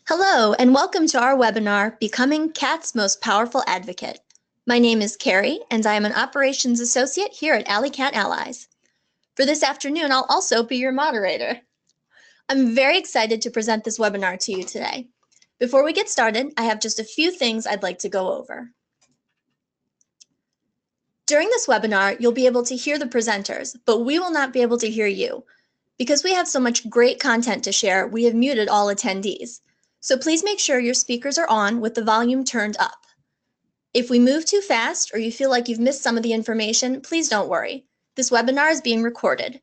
Hello, and welcome to our webinar, Becoming Cat's Most Powerful Advocate. My name is Carrie, and I am an Operations Associate here at Alley Cat Allies. For this afternoon, I'll also be your moderator. I'm very excited to present this webinar to you today. Before we get started, I have just a few things I'd like to go over. During this webinar, you'll be able to hear the presenters, but we will not be able to hear you. Because we have so much great content to share, we have muted all attendees. So please make sure your speakers are on with the volume turned up. If we move too fast or you feel like you've missed some of the information, please don't worry. This webinar is being recorded.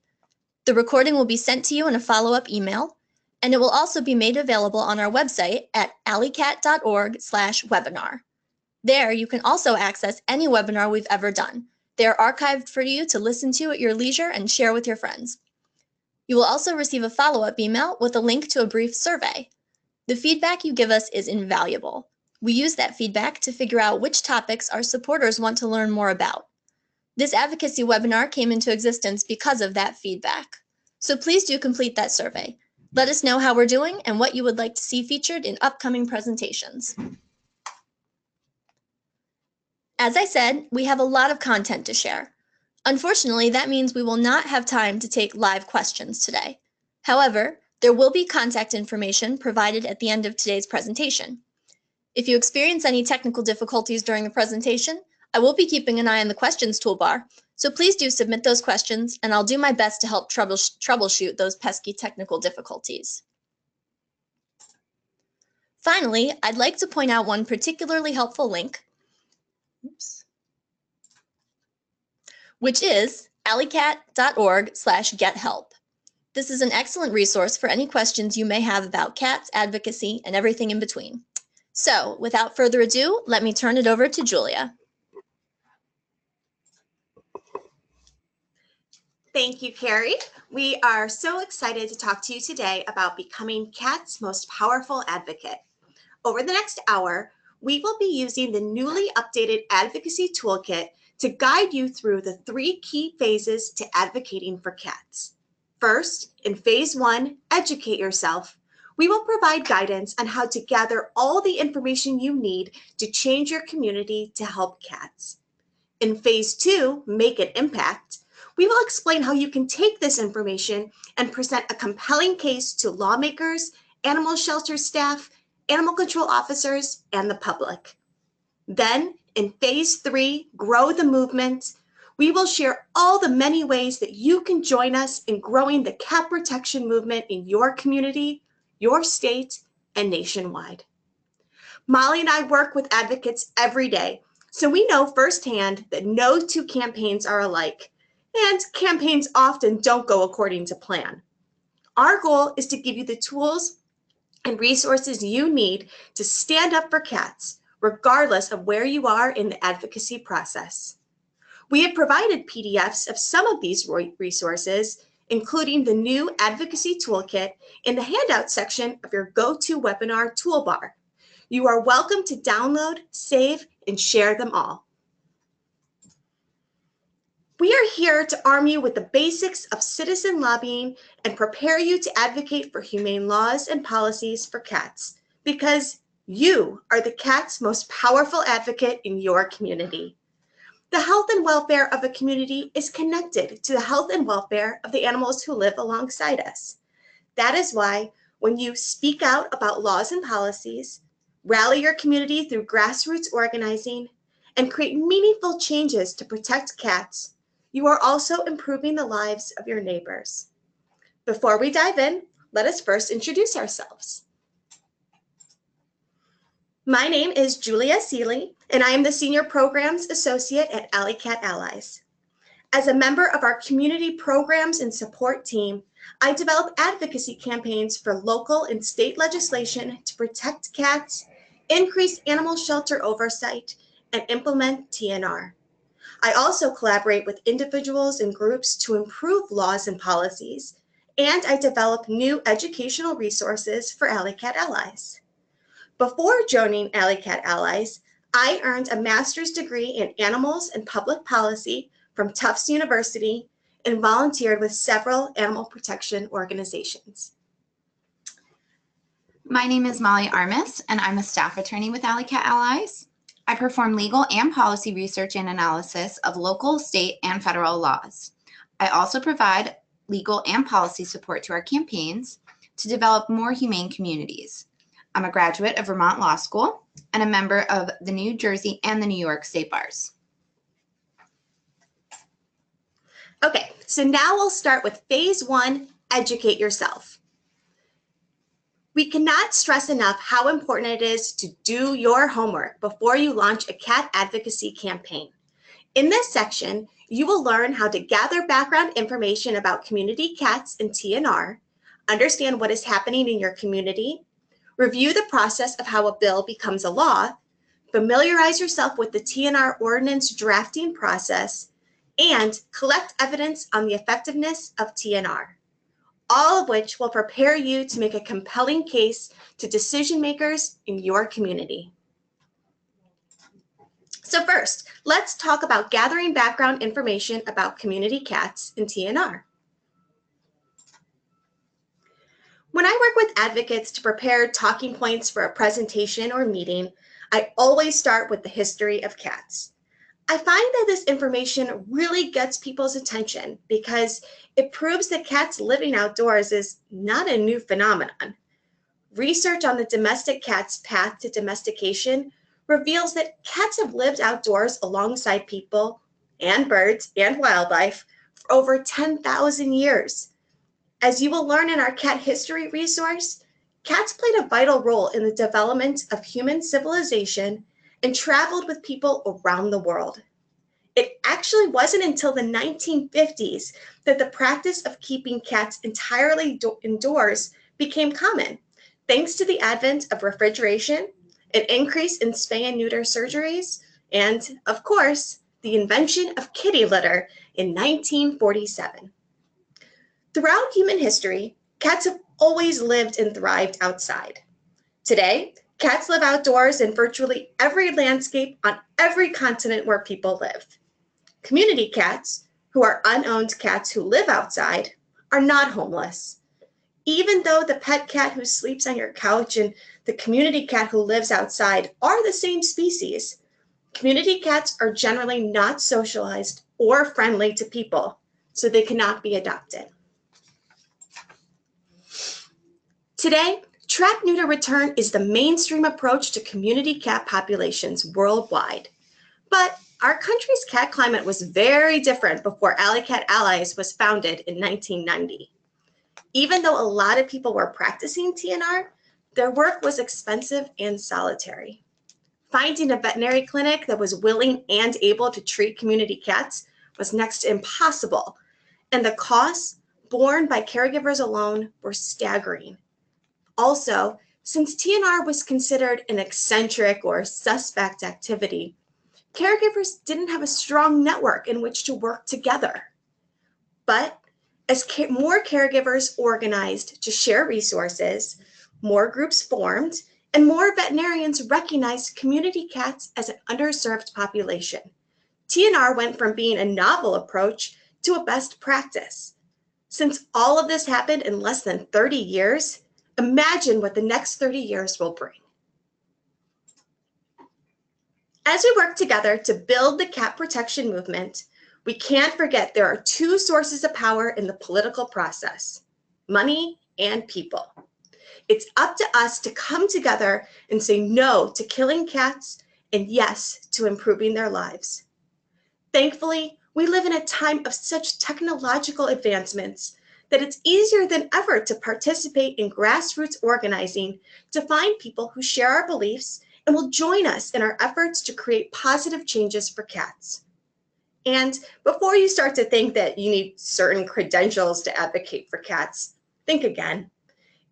The recording will be sent to you in a follow-up email, and it will also be made available on our website at alleycat.org/webinar. There, you can also access any webinar we've ever done. They are archived for you to listen to at your leisure and share with your friends. You will also receive a follow-up email with a link to a brief survey. The feedback you give us is invaluable. We use that feedback to figure out which topics our supporters want to learn more about. This advocacy webinar came into existence because of that feedback. So please do complete that survey. Let us know how we're doing and what you would like to see featured in upcoming presentations. As I said, we have a lot of content to share. Unfortunately, that means we will not have time to take live questions today. However, there will be contact information provided at the end of today's presentation. If you experience any technical difficulties during the presentation, I will be keeping an eye on the questions toolbar, so please do submit those questions and I'll do my best to help troubleshoot those pesky technical difficulties. Finally, I'd like to point out one particularly helpful link, which is alleycat.org/gethelp. This is an excellent resource for any questions you may have about cats, advocacy, and everything in between. So, without further ado, let me turn it over to Julia. Thank you, Carrie. We are so excited to talk to you today about becoming Cat's most powerful advocate. Over the next hour, we will be using the newly updated advocacy toolkit to guide you through the 3 key phases to advocating for cats. First, in phase 1, educate yourself. We will provide guidance on how to gather all the information you need to change your community to help cats. In phase 2, make an impact, we will explain how you can take this information and present a compelling case to lawmakers, animal shelter staff, animal control officers, and the public. Then, in phase 3, grow the movement, we will share all the many ways that you can join us in growing the cat protection movement in your community, your state, and nationwide. Molly and I work with advocates every day, so we know firsthand that no 2 campaigns are alike, and campaigns often don't go according to plan. Our goal is to give you the tools and resources you need to stand up for cats, regardless of where you are in the advocacy process. We have provided PDFs of some of these resources, including the new advocacy toolkit, in the handout section of your GoToWebinar toolbar. You are welcome to download, save, and share them all. We are here to arm you with the basics of citizen lobbying and prepare you to advocate for humane laws and policies for cats, because you are the cat's most powerful advocate in your community. The health and welfare of a community is connected to the health and welfare of the animals who live alongside us. That is why when you speak out about laws and policies, rally your community through grassroots organizing, and create meaningful changes to protect cats, you are also improving the lives of your neighbors. Before we dive in, let us first introduce ourselves. My name is Julia Seeley, and I am the Senior Programs Associate at Alley Cat Allies. As a member of our Community Programs and Support team, I develop advocacy campaigns for local and state legislation to protect cats, increase animal shelter oversight, and implement TNR. I also collaborate with individuals and groups to improve laws and policies, and I develop new educational resources for Alley Cat Allies. Before joining Alley Cat Allies, I earned a master's degree in animals and public policy from Tufts University and volunteered with several animal protection organizations. My name is Molly Armis, and I'm a staff attorney with Alley Cat Allies. I perform legal and policy research and analysis of local, state, and federal laws. I also provide legal and policy support to our campaigns to develop more humane communities. I'm a graduate of Vermont Law School and a member of the New Jersey and the New York State Bars. Okay, so now we'll start with phase 1, educate yourself. We cannot stress enough how important it is to do your homework before you launch a cat advocacy campaign. In this section, you will learn how to gather background information about community cats and TNR, understand what is happening in your community, review the process of how a bill becomes a law, familiarize yourself with the TNR ordinance drafting process, and collect evidence on the effectiveness of TNR, all of which will prepare you to make a compelling case to decision makers in your community. So first, let's talk about gathering background information about community cats and TNR. When I work with advocates to prepare talking points for a presentation or meeting, I always start with the history of cats. I find that this information really gets people's attention because it proves that cats living outdoors is not a new phenomenon. Research on the domestic cat's path to domestication reveals that cats have lived outdoors alongside people and birds and wildlife for over 10,000 years. As you will learn in our cat history resource, cats played a vital role in the development of human civilization and traveled with people around the world. It actually wasn't until the 1950s that the practice of keeping cats entirely indoors became common, thanks to the advent of refrigeration, an increase in spay and neuter surgeries, and, of course, the invention of kitty litter in 1947. Throughout human history, cats have always lived and thrived outside. Today, cats live outdoors in virtually every landscape on every continent where people live. Community cats, who are unowned cats who live outside, are not homeless. Even though the pet cat who sleeps on your couch and the community cat who lives outside are the same species, community cats are generally not socialized or friendly to people, so they cannot be adopted. Today, Trap-Neuter-Return is the mainstream approach to community cat populations worldwide. But our country's cat climate was very different before Alley Cat Allies was founded in 1990. Even though a lot of people were practicing TNR, their work was expensive and solitary. Finding a veterinary clinic that was willing and able to treat community cats was next to impossible, and the costs borne by caregivers alone were staggering. Also, since TNR was considered an eccentric or suspect activity, caregivers didn't have a strong network in which to work together. But as more caregivers organized to share resources, more groups formed, and more veterinarians recognized community cats as an underserved population, TNR went from being a novel approach to a best practice. Since all of this happened in less than 30 years, imagine what the next 30 years will bring. As we work together to build the cat protection movement, we can't forget there are two sources of power in the political process: money and people. It's up to us to come together and say no to killing cats and yes to improving their lives. Thankfully, we live in a time of such technological advancements that it's easier than ever to participate in grassroots organizing to find people who share our beliefs and will join us in our efforts to create positive changes for cats. And before you start to think that you need certain credentials to advocate for cats, think again.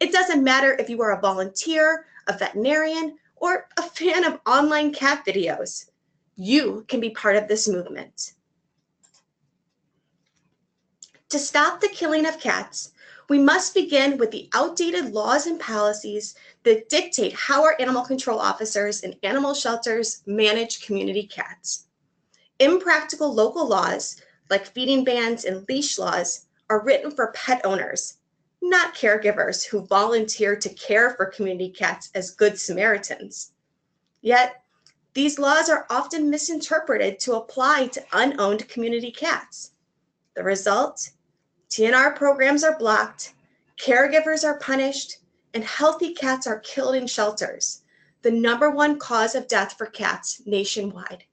It doesn't matter if you are a volunteer, a veterinarian, or a fan of online cat videos. You can be part of this movement. To stop the killing of cats, we must begin with the outdated laws and policies that dictate how our animal control officers and animal shelters manage community cats. Impractical local laws, like feeding bans and leash laws, are written for pet owners, not caregivers who volunteer to care for community cats as good Samaritans. Yet, these laws are often misinterpreted to apply to unowned community cats. The result? TNR programs are blocked, caregivers are punished, and healthy cats are killed in shelters, the #1 cause of death for cats nationwide.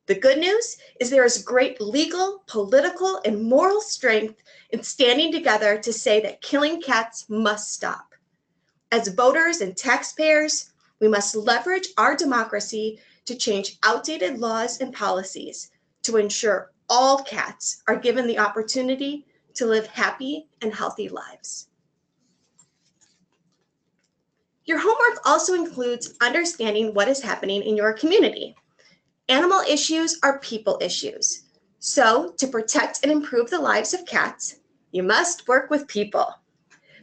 The good news is there is great legal, political, and moral strength in standing together to say that killing cats must stop. As voters and taxpayers, we must leverage our democracy to change outdated laws and policies to ensure all cats are given the opportunity to live happy and healthy lives. Your homework also includes understanding what is happening in your community. Animal issues are people issues. So, to protect and improve the lives of cats, you must work with people.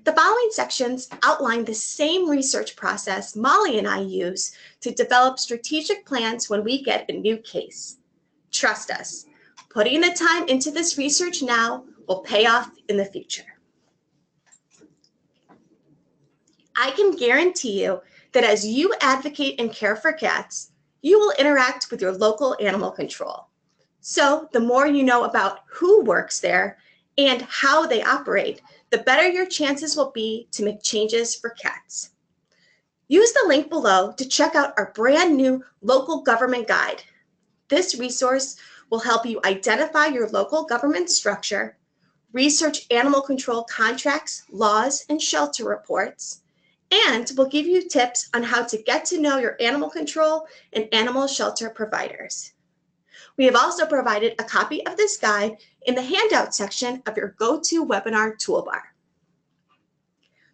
The following sections outline the same research process Molly and I use to develop strategic plans when we get a new case. Trust us, putting the time into this research now will pay off in the future. I can guarantee you that as you advocate and care for cats, you will interact with your local animal control. So the more you know about who works there and how they operate, the better your chances will be to make changes for cats. Use the link below to check out our brand new local government guide. This resource will help you identify your local government structure, research animal control contracts, laws, and shelter reports, and will give you tips on how to get to know your animal control and animal shelter providers. We have also provided a copy of this guide in the handout section of your GoToWebinar toolbar.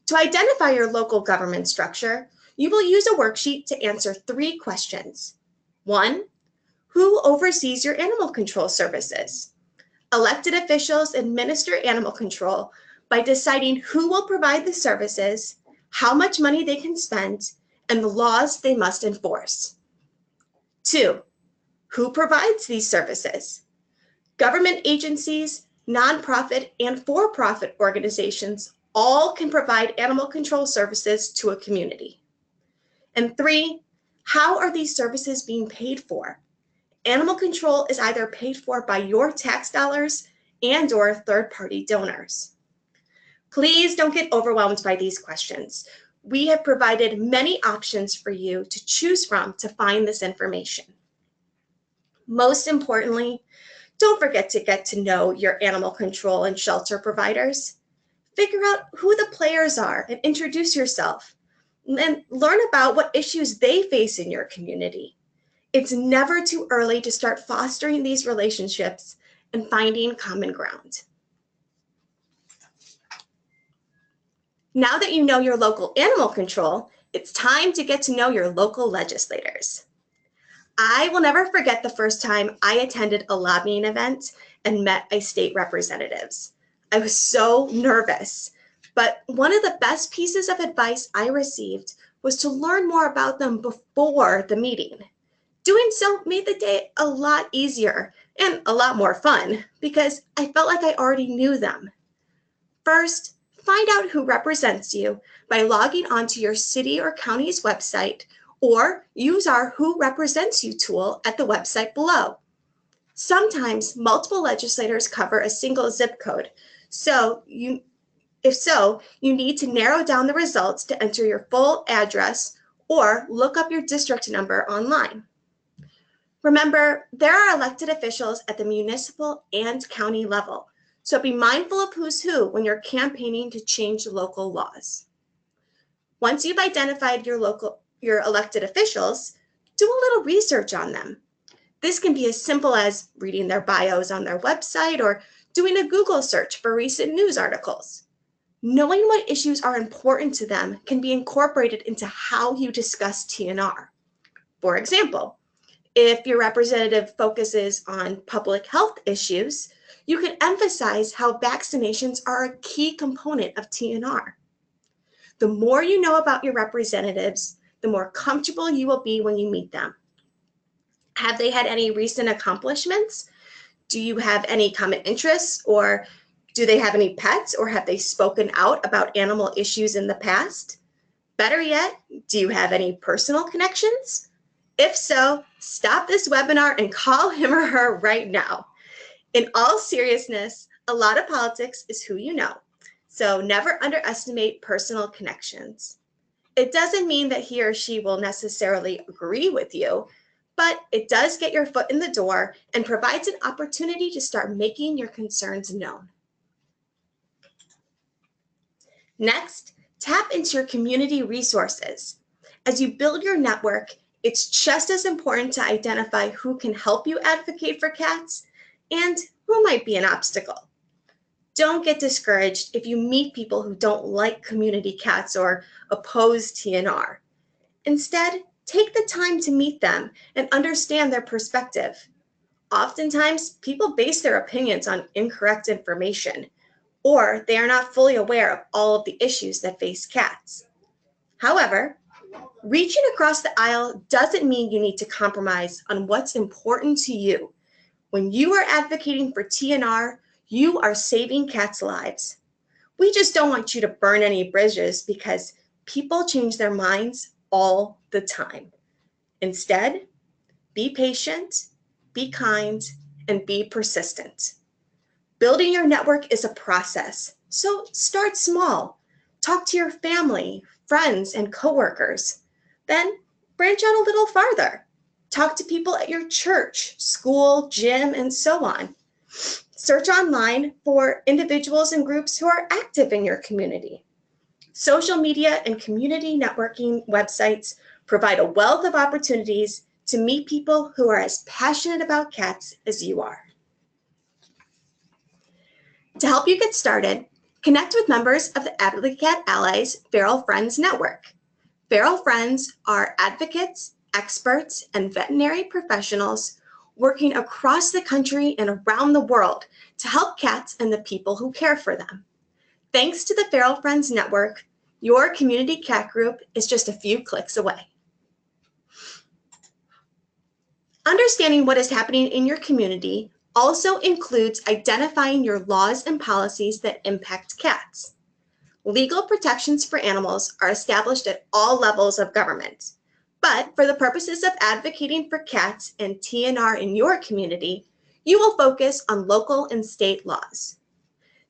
To identify your local government structure, you will use a worksheet to answer 3 questions. 1, who oversees your animal control services? Elected officials administer animal control by deciding who will provide the services, how much money they can spend, and the laws they must enforce. 2, who provides these services? Government agencies, nonprofit, and for-profit organizations all can provide animal control services to a community. And 3, how are these services being paid for? Animal control is either paid for by your tax dollars and/or third-party donors. Please don't get overwhelmed by these questions. We have provided many options for you to choose from to find this information. Most importantly, don't forget to get to know your animal control and shelter providers. Figure out who the players are and introduce yourself. And learn about what issues they face in your community. It's never too early to start fostering these relationships and finding common ground. Now that you know your local animal control, it's time to get to know your local legislators. I will never forget the first time I attended a lobbying event and met my state representatives. I was so nervous, but one of the best pieces of advice I received was to learn more about them before the meeting. Doing so made the day a lot easier and a lot more fun because I felt like I already knew them. First, find out who represents you by logging onto your city or county's website, or use our Who Represents You tool at the website below. Sometimes multiple legislators cover a single zip code, if so, you need to narrow down the results to enter your full address or look up your district number online. Remember, there are elected officials at the municipal and county level, so be mindful of who's who when you're campaigning to change local laws. Once you've identified your elected officials, do a little research on them. This can be as simple as reading their bios on their website or doing a Google search for recent news articles. Knowing what issues are important to them can be incorporated into how you discuss TNR. For example, if your representative focuses on public health issues, you can emphasize how vaccinations are a key component of TNR. The more you know about your representatives, the more comfortable you will be when you meet them. Have they had any recent accomplishments? Do you have any common interests, or Do they have any pets or have they spoken out about animal issues in the past? Better yet, do you have any personal connections? If so, stop this webinar and call him or her right now. In all seriousness, a lot of politics is who you know, so never underestimate personal connections. It doesn't mean that he or she will necessarily agree with you, but it does get your foot in the door and provides an opportunity to start making your concerns known. Next, tap into your community resources. As you build your network, it's just as important to identify who can help you advocate for cats and who might be an obstacle. Don't get discouraged if you meet people who don't like community cats or oppose TNR. Instead, take the time to meet them and understand their perspective. Oftentimes, people base their opinions on incorrect information, or they are not fully aware of all of the issues that face cats. However, reaching across the aisle doesn't mean you need to compromise on what's important to you. When you are advocating for TNR, you are saving cats' lives. We just don't want you to burn any bridges because people change their minds all the time. Instead, be patient, be kind, and be persistent. Building your network is a process, so start small. Talk to your family, friends, and coworkers. Then branch out a little farther. Talk to people at your church, school, gym, and so on. Search online for individuals and groups who are active in your community. Social media and community networking websites provide a wealth of opportunities to meet people who are as passionate about cats as you are. To help you get started, connect with members of the Advocate Allies Feral Friends Network. Feral Friends are advocates, experts, and veterinary professionals working across the country and around the world to help cats and the people who care for them. Thanks to the Feral Friends Network, your community cat group is just a few clicks away. Understanding what is happening in your community also includes identifying your laws and policies that impact cats. Legal protections for animals are established at all levels of government, but for the purposes of advocating for cats and TNR in your community, you will focus on local and state laws.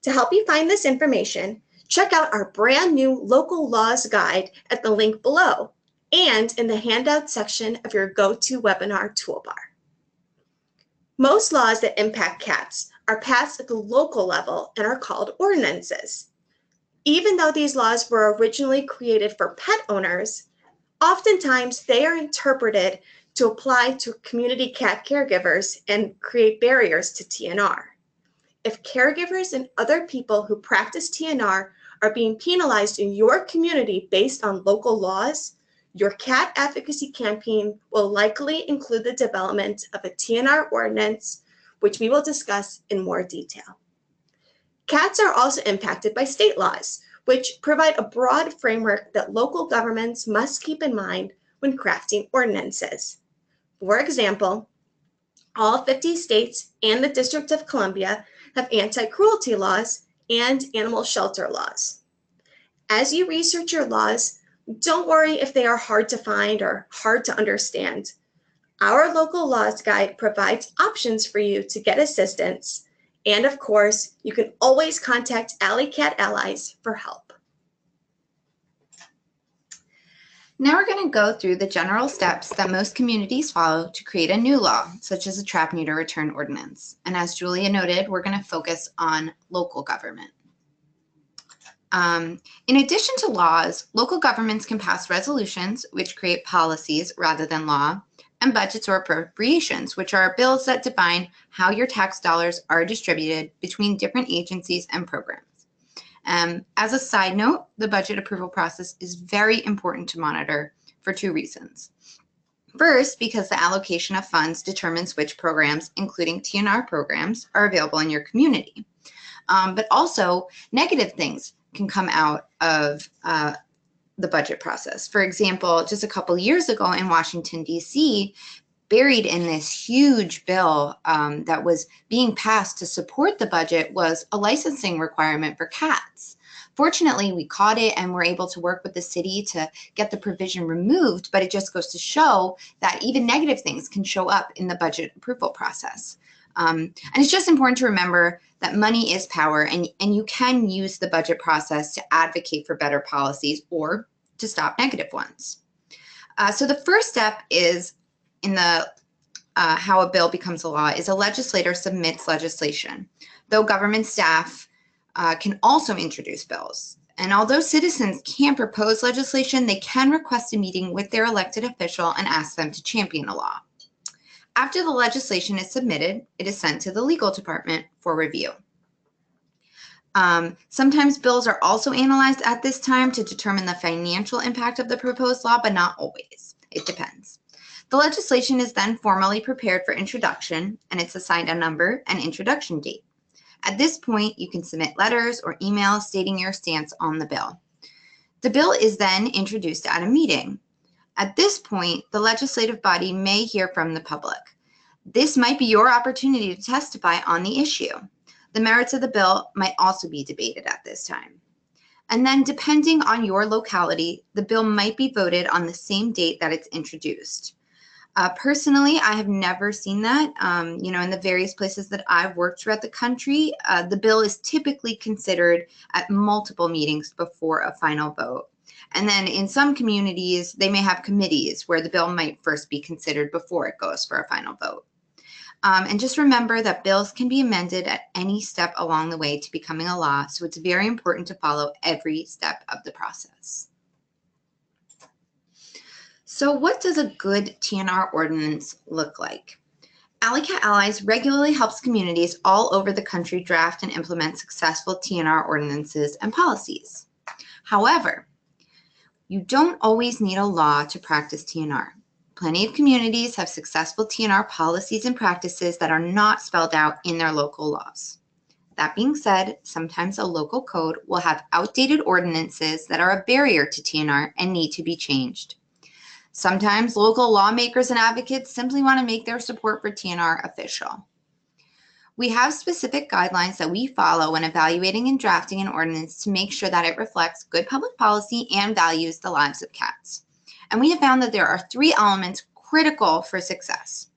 To help you find this information, check out our brand new local laws guide at the link below and in the handout section of your GoToWebinar toolbar. Most laws that impact cats are passed at the local level and are called ordinances. Even though these laws were originally created for pet owners, oftentimes they are interpreted to apply to community cat caregivers and create barriers to TNR. If caregivers and other people who practice TNR are being penalized in your community based on local laws, your cat advocacy campaign will likely include the development of a TNR ordinance, which we will discuss in more detail. Cats are also impacted by state laws, which provide a broad framework that local governments must keep in mind when crafting ordinances. For example, all 50 states and the District of Columbia have anti-cruelty laws and animal shelter laws. As you research your laws, don't worry if they are hard to find or hard to understand. Our local laws guide provides options for you to get assistance, and of course, you can always contact Alley Cat Allies for help. Now we're going to go through the general steps that most communities follow to create a new law, such as a Trap-Neuter-Return ordinance. And as Julia noted, we're going to focus on local government. In addition to laws, local governments can pass resolutions, which create policies rather than law, and budgets or appropriations, which are bills that define how your tax dollars are distributed between different agencies and programs. As a side note, the budget approval process is very important to monitor for two reasons. First, because the allocation of funds determines which programs, including TNR programs, are available in your community. But also, negative things can come out of the budget process. For example, just a couple years ago in Washington, D.C., buried in this huge bill that was being passed to support the budget was a licensing requirement for cats. Fortunately, we caught it and were able to work with the city to get the provision removed, but it just goes to show that even negative things can show up in the budget approval process. And it's just important to remember that money is power, and you can use the budget process to advocate for better policies or to stop negative ones. So the first step is in the how a bill becomes a law is a legislator submits legislation, though government staff can also introduce bills. And although citizens can propose legislation, they can request a meeting with their elected official and ask them to champion a law. After the legislation is submitted, it is sent to the legal department for review. Sometimes bills are also analyzed at this time to determine the financial impact of the proposed law, but not always. It depends. The legislation is then formally prepared for introduction, and it's assigned a number and introduction date. At this point, you can submit letters or emails stating your stance on the bill. The bill is then introduced at a meeting. At this point, the legislative body may hear from the public. This might be your opportunity to testify on the issue. The merits of the bill might also be debated at this time. And then, depending on your locality, the bill might be voted on the same date that it's introduced. Personally, I have never seen that. In the various places that I've worked throughout the country, the bill is typically considered at multiple meetings before a final vote. And then in some communities, they may have committees where the bill might first be considered before it goes for a final vote. And just remember that bills can be amended at any step along the way to becoming a law, so it's very important to follow every step of the process. So what does a good TNR ordinance look like? Alley Cat Allies regularly helps communities all over the country draft and implement successful TNR ordinances and policies. However, you don't always need a law to practice TNR. Plenty of communities have successful TNR policies and practices that are not spelled out in their local laws. That being said, sometimes a local code will have outdated ordinances that are a barrier to TNR and need to be changed. Sometimes local lawmakers and advocates simply want to make their support for TNR official. We have specific guidelines that we follow when evaluating and drafting an ordinance to make sure that it reflects good public policy and values the lives of cats. And we have found that there are 3 elements critical for success.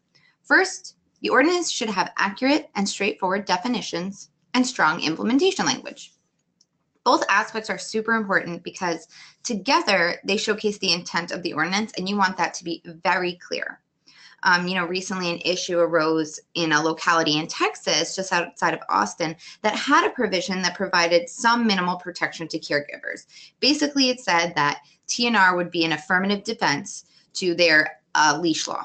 First, the ordinance should have accurate and straightforward definitions and strong implementation language. Both aspects are super important because together they showcase the intent of the ordinance, and you want that to be very clear. Recently an issue arose in a locality in Texas, just outside of Austin, that had a provision that provided some minimal protection to caregivers. Basically, it said that TNR would be an affirmative defense to their leash law.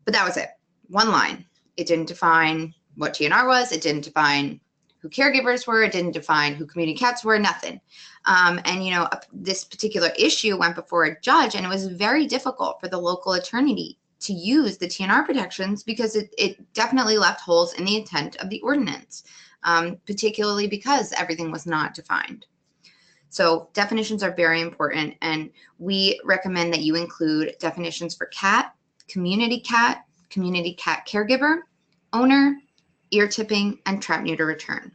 But that was it. One line. It didn't define what TNR was. It didn't define who caregivers were. It didn't define who community cats were, nothing. This particular issue went before a judge, and it was very difficult for the local attorney to use the TNR protections because it definitely left holes in the intent of the ordinance, particularly because everything was not defined. So definitions are very important, and we recommend that you include definitions for cat cat caregiver, owner, ear tipping, and trap-neuter-return.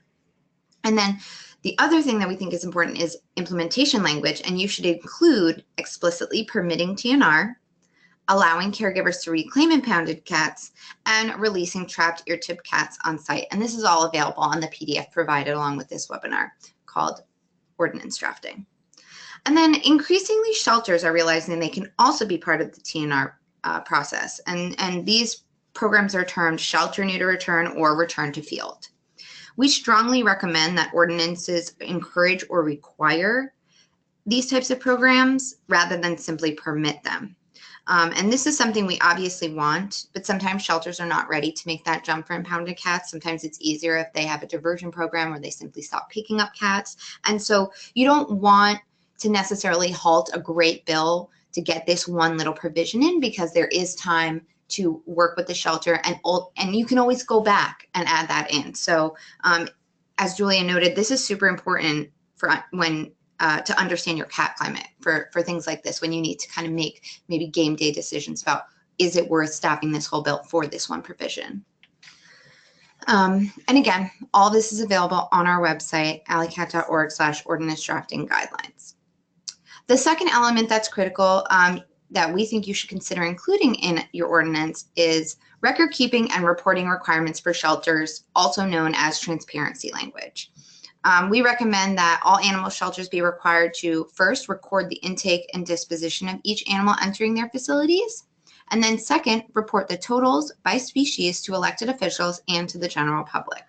And then the other thing that we think is important is implementation language, and you should include explicitly permitting TNR, allowing caregivers to reclaim impounded cats, and releasing trapped ear-tipped cats on site. And this is all available on the PDF provided along with this webinar called Ordinance Drafting. And then increasingly shelters are realizing they can also be part of the TNR process. And these programs are termed shelter neuter return or return to field. We strongly recommend that ordinances encourage or require these types of programs rather than simply permit them. And this is something we obviously want, but sometimes shelters are not ready to make that jump for impounded cats. Sometimes it's easier if they have a diversion program where they simply stop picking up cats. And so you don't want to necessarily halt a great bill to get this one little provision in, because there is time to work with the shelter, and you can always go back and add that in. So as Julia noted, this is super important for when to understand your cat climate for things like this, when you need to kind of make maybe game day decisions about is it worth stopping this whole bill for this one provision? And again, all this is available on our website, alleycat.org/ordinance drafting guidelines. The second element that's critical that we think you should consider including in your ordinance is record keeping and reporting requirements for shelters, also known as transparency language. We recommend that all animal shelters be required to first record the intake and disposition of each animal entering their facilities, and then second, report the totals by species to elected officials and to the general public.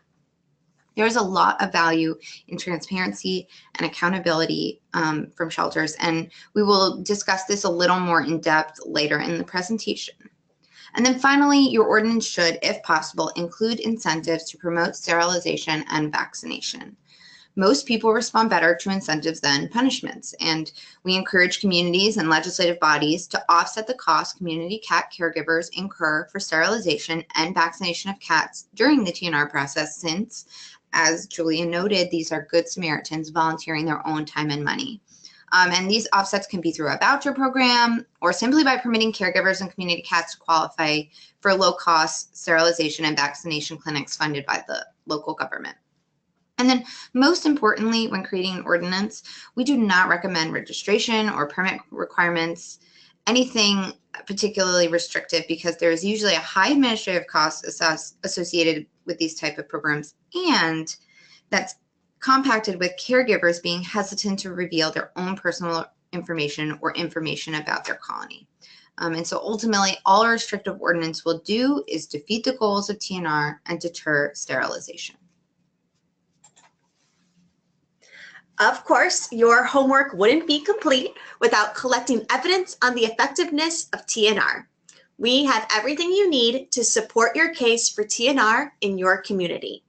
There's a lot of value in transparency and accountability from shelters, and we will discuss this a little more in depth later in the presentation. And then finally, your ordinance should, if possible, include incentives to promote sterilization and vaccination. Most people respond better to incentives than punishments, and we encourage communities and legislative bodies to offset the cost community cat caregivers incur for sterilization and vaccination of cats during the TNR process since, as Julia noted, these are good Samaritans volunteering their own time and money. And these offsets can be through a voucher program or simply by permitting caregivers and community cats to qualify for low-cost sterilization and vaccination clinics funded by the local government. And then most importantly, when creating an ordinance, we do not recommend registration or permit requirements, anything particularly restrictive, because there is usually a high administrative cost associated with these type of programs, and that's compacted with caregivers being hesitant to reveal their own personal information or information about their colony. And so ultimately, all a restrictive ordinance will do is defeat the goals of TNR and deter sterilization. Of course, your homework wouldn't be complete without collecting evidence on the effectiveness of TNR. We have everything you need to support your case for TNR in your community.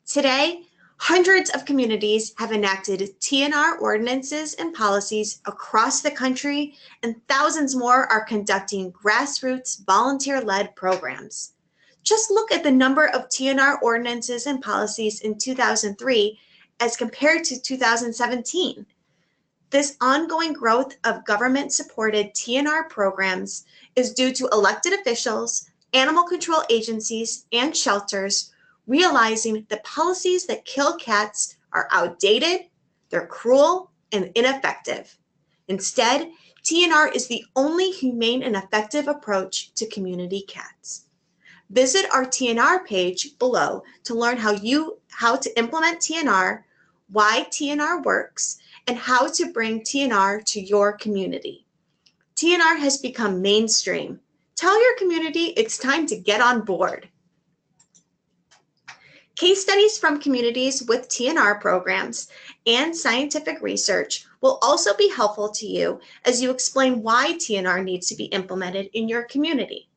Today, hundreds of communities have enacted TNR ordinances and policies across the country, and thousands more are conducting grassroots volunteer-led programs. Just look at the number of TNR ordinances and policies in 2003 as compared to 2017. This ongoing growth of government-supported TNR programs is due to elected officials, animal control agencies, and shelters realizing that policies that kill cats are outdated, they're cruel, and ineffective. Instead, TNR is the only humane and effective approach to community cats. Visit our TNR page below to learn how to implement TNR, why TNR works, and how to bring TNR to your community. TNR has become mainstream. Tell your community it's time to get on board. Case studies from communities with TNR programs and scientific research will also be helpful to you as you explain why TNR needs to be implemented in your community.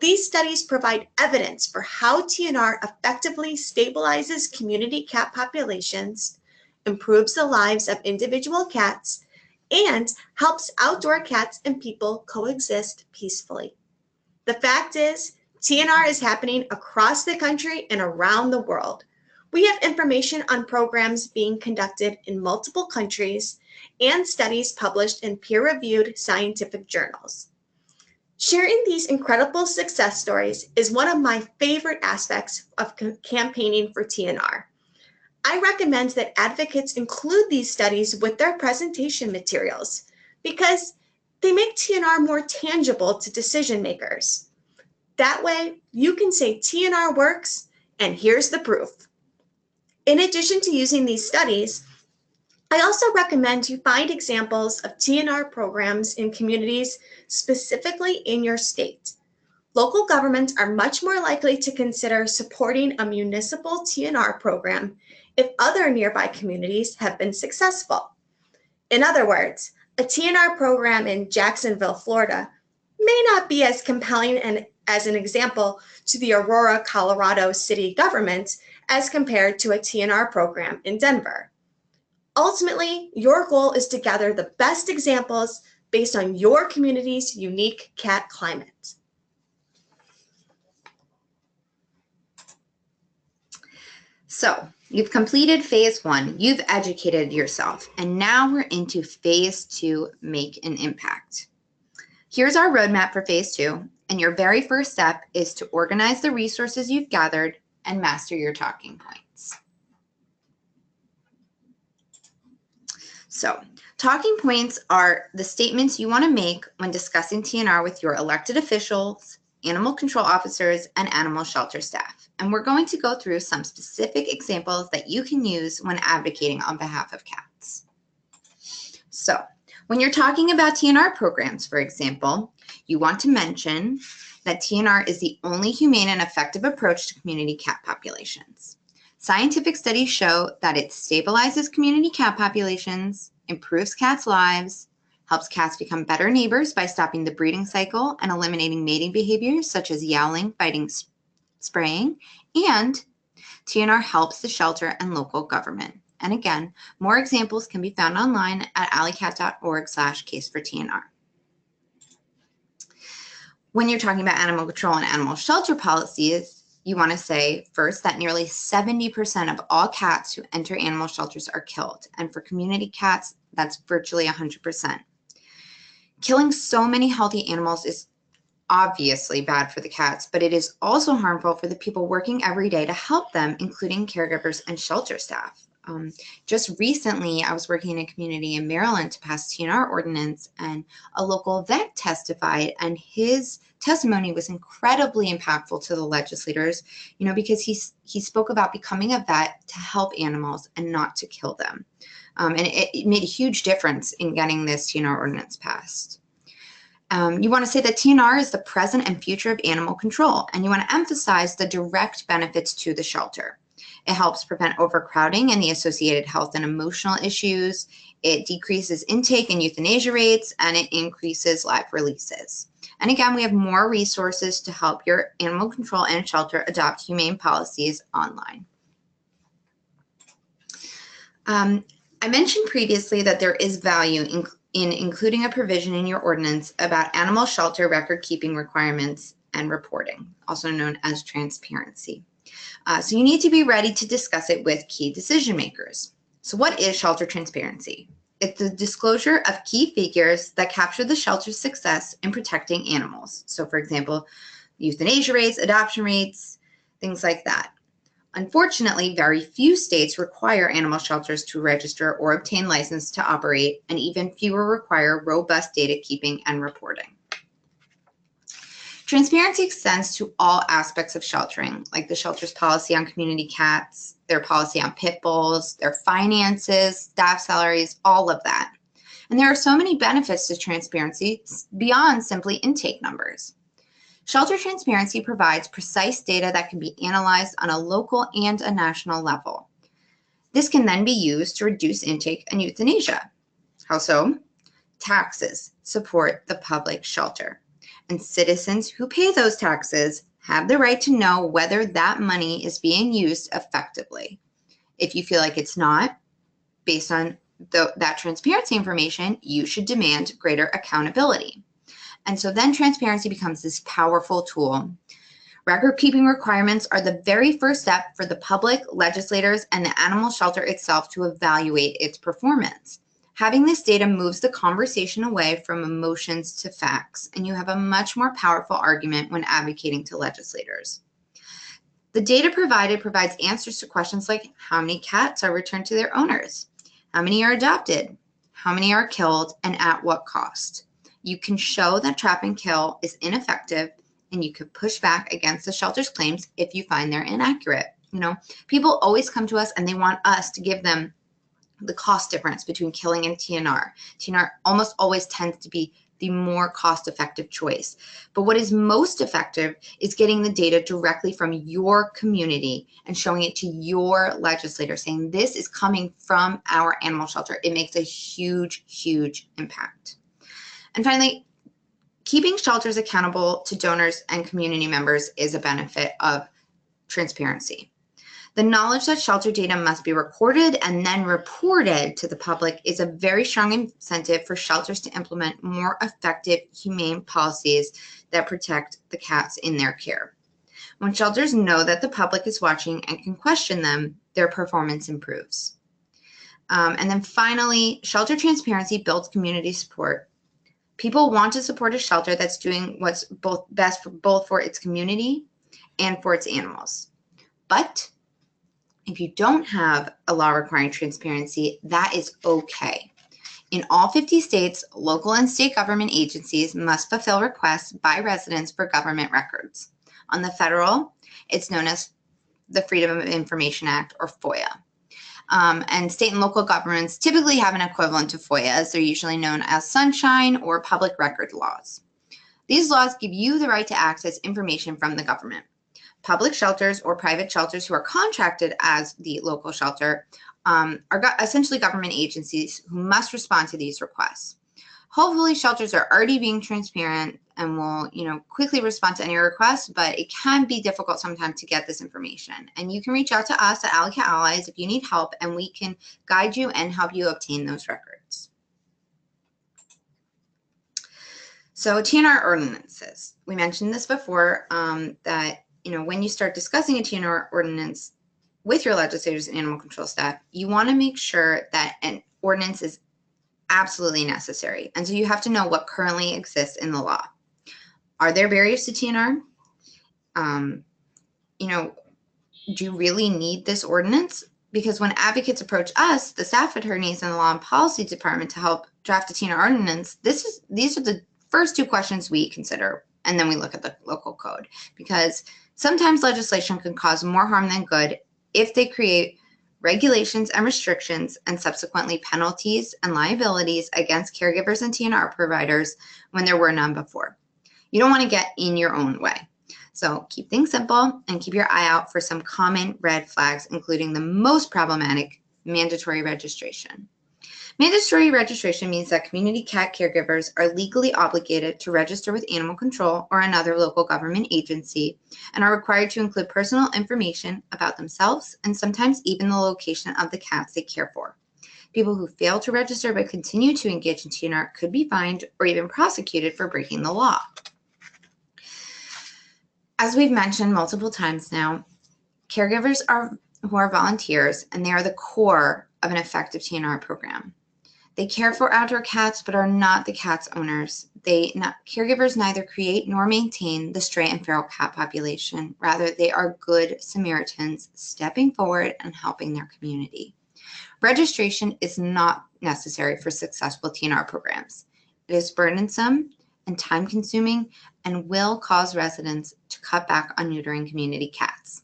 These studies provide evidence for how TNR effectively stabilizes community cat populations, improves the lives of individual cats, and helps outdoor cats and people coexist peacefully. The fact is, TNR is happening across the country and around the world. We have information on programs being conducted in multiple countries and studies published in peer-reviewed scientific journals. Sharing these incredible success stories is one of my favorite aspects of campaigning for TNR. I recommend that advocates include these studies with their presentation materials because they make TNR more tangible to decision makers. That way, you can say TNR works, and here's the proof. In addition to using these studies, I also recommend you find examples of TNR programs in communities specifically in your state. Local governments are much more likely to consider supporting a municipal TNR program if other nearby communities have been successful. In other words, a TNR program in Jacksonville, Florida may not be as compelling as an example to the Aurora, Colorado city government as compared to a TNR program in Denver. Ultimately, your goal is to gather the best examples based on your community's unique cat climate. So you've completed phase 1, you've educated yourself, and now we're into phase 2, make an impact. Here's our roadmap for phase 2, and your very first step is to organize the resources you've gathered and master your talking points. So, talking points are the statements you want to make when discussing TNR with your elected officials, animal control officers, and animal shelter staff. And we're going to go through some specific examples that you can use when advocating on behalf of cats. So, when you're talking about TNR programs, for example, you want to mention that TNR is the only humane and effective approach to community cat populations. Scientific studies show that it stabilizes community cat populations, improves cats' lives, helps cats become better neighbors by stopping the breeding cycle and eliminating mating behaviors such as yowling, biting, spraying, and TNR helps the shelter and local government. And again, more examples can be found online at alleycat.org/case4TNR. When you're talking about animal control and animal shelter policies, you want to say first that nearly 70% of all cats who enter animal shelters are killed. And for community cats, that's virtually 100%. Killing so many healthy animals is obviously bad for the cats, but it is also harmful for the people working every day to help them, including caregivers and shelter staff. Just recently, I was working in a community in Maryland to pass TNR ordinance, and a local vet testified, and his testimony was incredibly impactful to the legislators, because he spoke about becoming a vet to help animals and not to kill them. And it made a huge difference in getting this TNR ordinance passed. You want to say that TNR is the present and future of animal control, and you want to emphasize the direct benefits to the shelter. It helps prevent overcrowding and the associated health and emotional issues. It decreases intake and euthanasia rates, and it increases live releases. And again, we have more resources to help your animal control and shelter adopt humane policies online. I mentioned previously that there is value in including a provision in your ordinance about animal shelter record keeping requirements and reporting, also known as transparency. So you need to be ready to discuss it with key decision makers. So what is shelter transparency? It's the disclosure of key figures that capture the shelter's success in protecting animals. So for example, euthanasia rates, adoption rates, things like that. Unfortunately, very few states require animal shelters to register or obtain license to operate, and even fewer require robust data keeping and reporting. Transparency extends to all aspects of sheltering, like the shelter's policy on community cats, their policy on pit bulls, their finances, staff salaries, all of that. And there are so many benefits to transparency beyond simply intake numbers. Shelter transparency provides precise data that can be analyzed on a local and a national level. This can then be used to reduce intake and euthanasia. How so? Taxes support the public shelter, and citizens who pay those taxes have the right to know whether that money is being used effectively. If you feel like it's not, based on that transparency information, you should demand greater accountability. And so then transparency becomes this powerful tool. Record keeping requirements are the very first step for the public, legislators, and the animal shelter itself to evaluate its performance. Having this data moves the conversation away from emotions to facts, and you have a much more powerful argument when advocating to legislators. The data provided provides answers to questions like how many cats are returned to their owners, how many are adopted, how many are killed, and at what cost. You can show that trap and kill is ineffective, and you could push back against the shelter's claims if you find they're inaccurate. People always come to us and they want us to give them the cost difference between killing and TNR. TNR almost always tends to be the more cost-effective choice. But what is most effective is getting the data directly from your community and showing it to your legislator, saying this is coming from our animal shelter. It makes a huge, huge impact. And finally, keeping shelters accountable to donors and community members is a benefit of transparency. The knowledge that shelter data must be recorded and then reported to the public is a very strong incentive for shelters to implement more effective, humane policies that protect the cats in their care. When shelters know that the public is watching and can question them, their performance improves. And then finally, shelter transparency builds community support. People want to support a shelter that's doing what's best for its community and for its animals. But if you don't have a law requiring transparency, that is okay. In all 50 states, local and state government agencies must fulfill requests by residents for government records. On the federal, it's known as the Freedom of Information Act, or FOIA. And state and local governments typically have an equivalent to FOIA, as they're usually known as sunshine or public record laws. These laws give you the right to access information from the government. Public shelters or private shelters who are contracted as the local shelter are essentially government agencies who must respond to these requests. Hopefully, shelters are already being transparent and will, quickly respond to any requests, but it can be difficult sometimes to get this information. And you can reach out to us at Alley Cat Allies if you need help, and we can guide you and help you obtain those records. So TNR ordinances. We mentioned this before, that when you start discussing a TNR ordinance with your legislators and animal control staff, you want to make sure that an ordinance is absolutely necessary. And so you have to know what currently exists in the law. Are there barriers to TNR? Do you really need this ordinance? Because when advocates approach us, the staff attorneys in the Law and Policy Department, to help draft a TNR ordinance, these are the first two questions we consider, and then we look at the local code. Because sometimes legislation can cause more harm than good if they create regulations and restrictions and subsequently penalties and liabilities against caregivers and TNR providers when there were none before. You don't want to get in your own way. So keep things simple and keep your eye out for some common red flags, including the most problematic, mandatory registration. Mandatory registration means that community cat caregivers are legally obligated to register with animal control or another local government agency and are required to include personal information about themselves and sometimes even the location of the cats they care for. People who fail to register but continue to engage in TNR could be fined or even prosecuted for breaking the law. As we've mentioned multiple times now, caregivers who are volunteers, and they are the core of an effective TNR program. They care for outdoor cats, but are not the cat's owners. Caregivers neither create nor maintain the stray and feral cat population. Rather, they are good Samaritans stepping forward and helping their community. Registration is not necessary for successful TNR programs. It is burdensome and time-consuming and will cause residents to cut back on neutering community cats.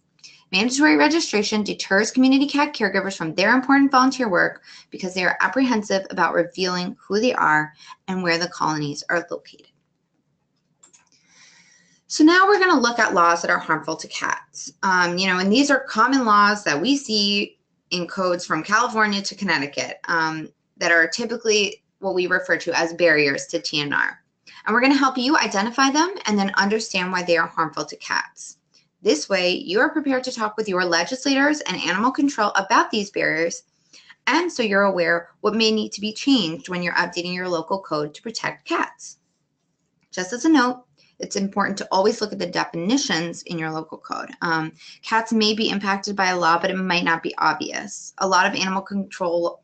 Mandatory registration deters community cat caregivers from their important volunteer work because they are apprehensive about revealing who they are and where the colonies are located. So now we're going to look at laws that are harmful to cats. And these are common laws that we see in codes from California to Connecticut that are typically what we refer to as barriers to TNR. And we're going to help you identify them and then understand why they are harmful to cats. This way, you are prepared to talk with your legislators and animal control about these barriers, and so you're aware what may need to be changed when you're updating your local code to protect cats. Just as a note, it's important to always look at the definitions in your local code. Cats may be impacted by a law, but it might not be obvious. A lot of animal control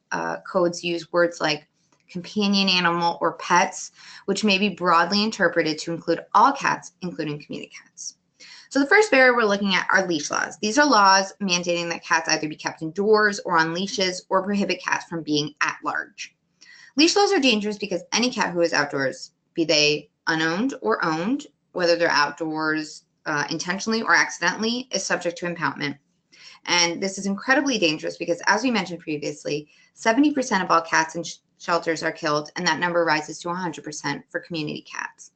codes use words like companion animal or pets, which may be broadly interpreted to include all cats, including community cats. So the first barrier we're looking at are leash laws. These are laws mandating that cats either be kept indoors or on leashes or prohibit cats from being at large. Leash laws are dangerous because any cat who is outdoors, be they unowned or owned, whether they're outdoors intentionally or accidentally, is subject to impoundment. And this is incredibly dangerous because, as we mentioned previously, 70% of all cats in shelters are killed, and that number rises to 100% for community cats.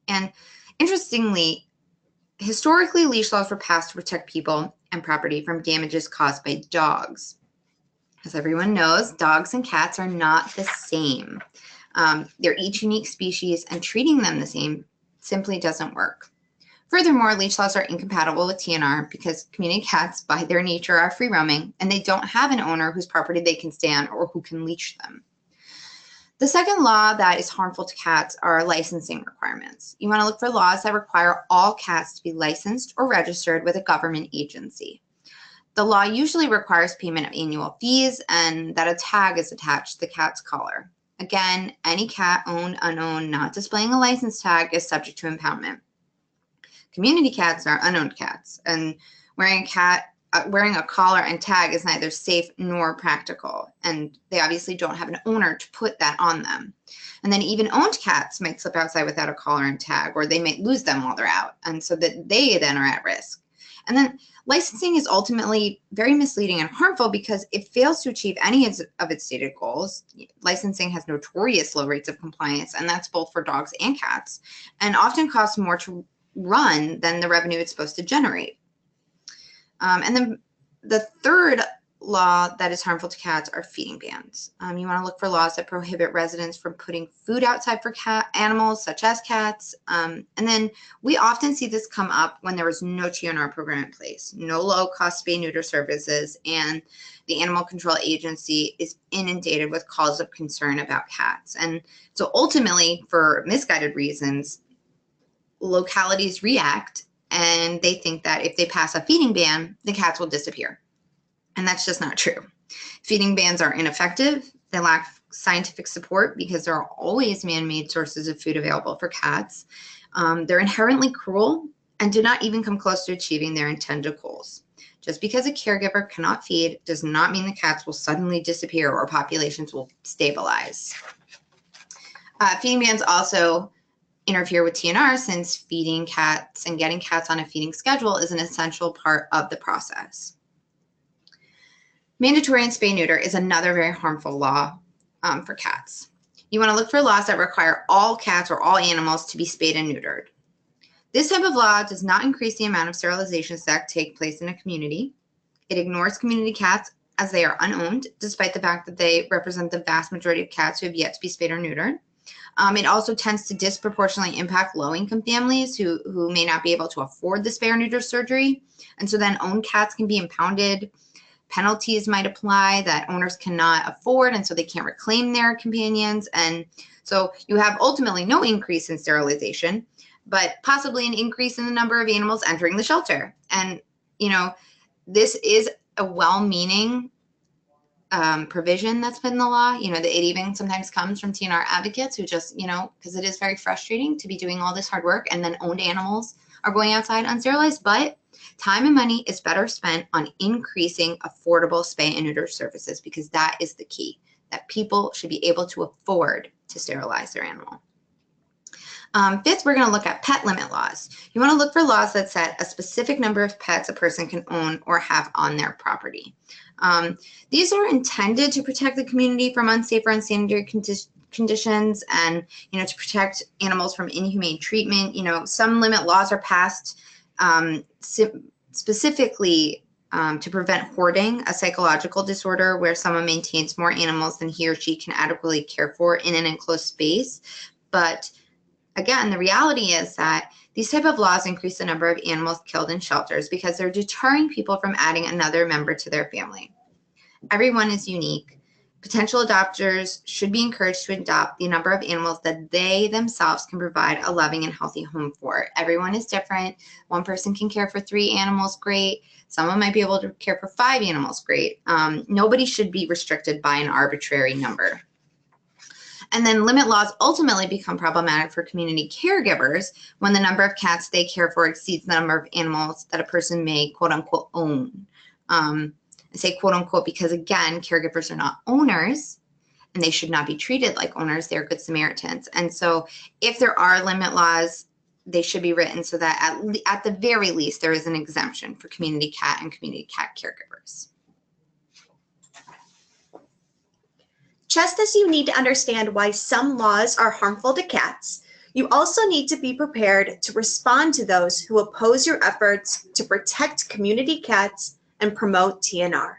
And interestingly, historically, leash laws were passed to protect people and property from damages caused by dogs. As everyone knows, dogs and cats are not the same. They're each unique species, and treating them the same simply doesn't work. Furthermore, leash laws are incompatible with TNR because community cats, by their nature, are free-roaming, and they don't have an owner whose property they can stay on or who can leash them. The second law that is harmful to cats are licensing requirements. You want to look for laws that require all cats to be licensed or registered with a government agency. The law usually requires payment of annual fees and that a tag is attached to the cat's collar. Again, any cat, owned, unowned, not displaying a license tag is subject to impoundment. Community cats are unowned cats, and wearing a collar and tag is neither safe nor practical, and they obviously don't have an owner to put that on them. And then even owned cats might slip outside without a collar and tag, or they might lose them while they're out, and so that they then are at risk. And then licensing is ultimately very misleading and harmful because it fails to achieve any of its stated goals. Licensing has notorious low rates of compliance, and that's both for dogs and cats, and often costs more to run than the revenue it's supposed to generate. And then the third law that is harmful to cats are feeding bans. You want to look for laws that prohibit residents from putting food outside for animals such as cats. And then we often see this come up when there was no TNR program in place, no low-cost spay-neuter services, and the Animal Control Agency is inundated with calls of concern about cats. And so ultimately, for misguided reasons, localities react and they think that if they pass a feeding ban, the cats will disappear. And that's just not true. Feeding bans are ineffective. They lack scientific support because there are always man-made sources of food available for cats. They're inherently cruel and do not even come close to achieving their intended goals. Just because a caregiver cannot feed does not mean the cats will suddenly disappear or populations will stabilize. Feeding bans also interfere with TNR since feeding cats and getting cats on a feeding schedule is an essential part of the process. Mandatory and spay-neuter is another very harmful law for cats. You want to look for laws that require all cats or all animals to be spayed and neutered. This type of law does not increase the amount of sterilizations that take place in a community. It ignores community cats as they are unowned, despite the fact that they represent the vast majority of cats who have yet to be spayed or neutered. It also tends to disproportionately impact low-income families who may not be able to afford the spay or neuter surgery. And so then owned cats can be impounded. Penalties might apply that owners cannot afford, and so they can't reclaim their companions. And so you have ultimately no increase in sterilization, but possibly an increase in the number of animals entering the shelter. And, you know, this is a well-meaning provision that's been in the law. You know, that it even sometimes comes from TNR advocates who just, you know, because it is very frustrating to be doing all this hard work and then owned animals are going outside unsterilized, but time and money is better spent on increasing affordable spay and neuter services because that is the key, that people should be able to afford to sterilize their animal. Fifth, we're going to look at pet limit laws. You want to look for laws that set a specific number of pets a person can own or have on their property. These are intended to protect the community from unsafe or unsanitary conditions and, you know, to protect animals from inhumane treatment. You know, some limit laws are passed specifically to prevent hoarding, a psychological disorder where someone maintains more animals than he or she can adequately care for in an enclosed space. But again, the reality is that these type of laws increase the number of animals killed in shelters because they're deterring people from adding another member to their family. Everyone is unique. Potential adopters should be encouraged to adopt the number of animals that they themselves can provide a loving and healthy home for. Everyone is different. One person can care for 3 animals, great. Someone might be able to care for 5 animals, great. Nobody should be restricted by an arbitrary number. And then limit laws ultimately become problematic for community caregivers when the number of cats they care for exceeds the number of animals that a person may quote unquote own. I say quote unquote because again, caregivers are not owners and they should not be treated like owners. They're good Samaritans. And so if there are limit laws, they should be written so that at the very least, there is an exemption for community cat and community cat caregivers. Just as you need to understand why some laws are harmful to cats, you also need to be prepared to respond to those who oppose your efforts to protect community cats and promote TNR.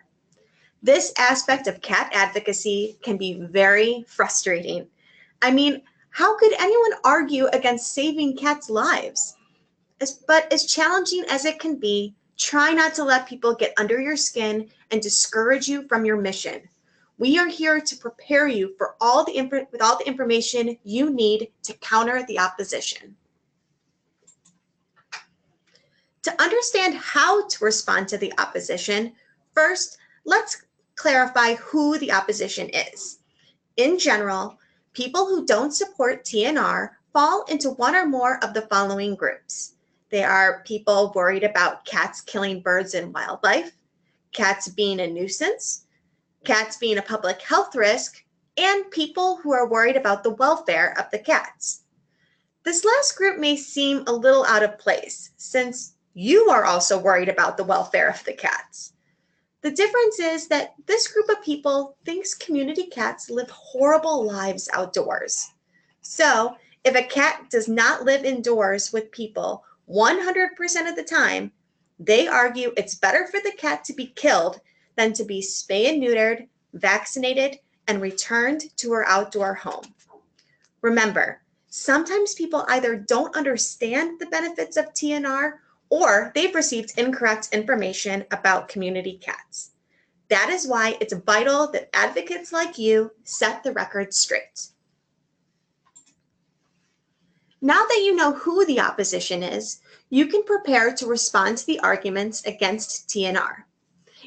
This aspect of cat advocacy can be very frustrating. I mean, how could anyone argue against saving cats' lives? But as challenging as it can be, try not to let people get under your skin and discourage you from your mission. We are here to prepare you for with all the information you need to counter the opposition. To understand how to respond to the opposition, first, let's clarify who the opposition is. In general, People who don't support TNR fall into one or more of the following groups. They are people worried about cats killing birds and wildlife, cats being a nuisance, cats being a public health risk, and people who are worried about the welfare of the cats. This last group may seem a little out of place, since you are also worried about the welfare of the cats. The difference is that this group of people thinks community cats live horrible lives outdoors. So, if a cat does not live indoors with people 100% of the time, they argue it's better for the cat to be killed than to be spayed and neutered, vaccinated, and returned to her outdoor home. Remember, sometimes people either don't understand the benefits of TNR or they've received incorrect information about community cats. That is why it's vital that advocates like you set the record straight. Now that you know who the opposition is, you can prepare to respond to the arguments against TNR.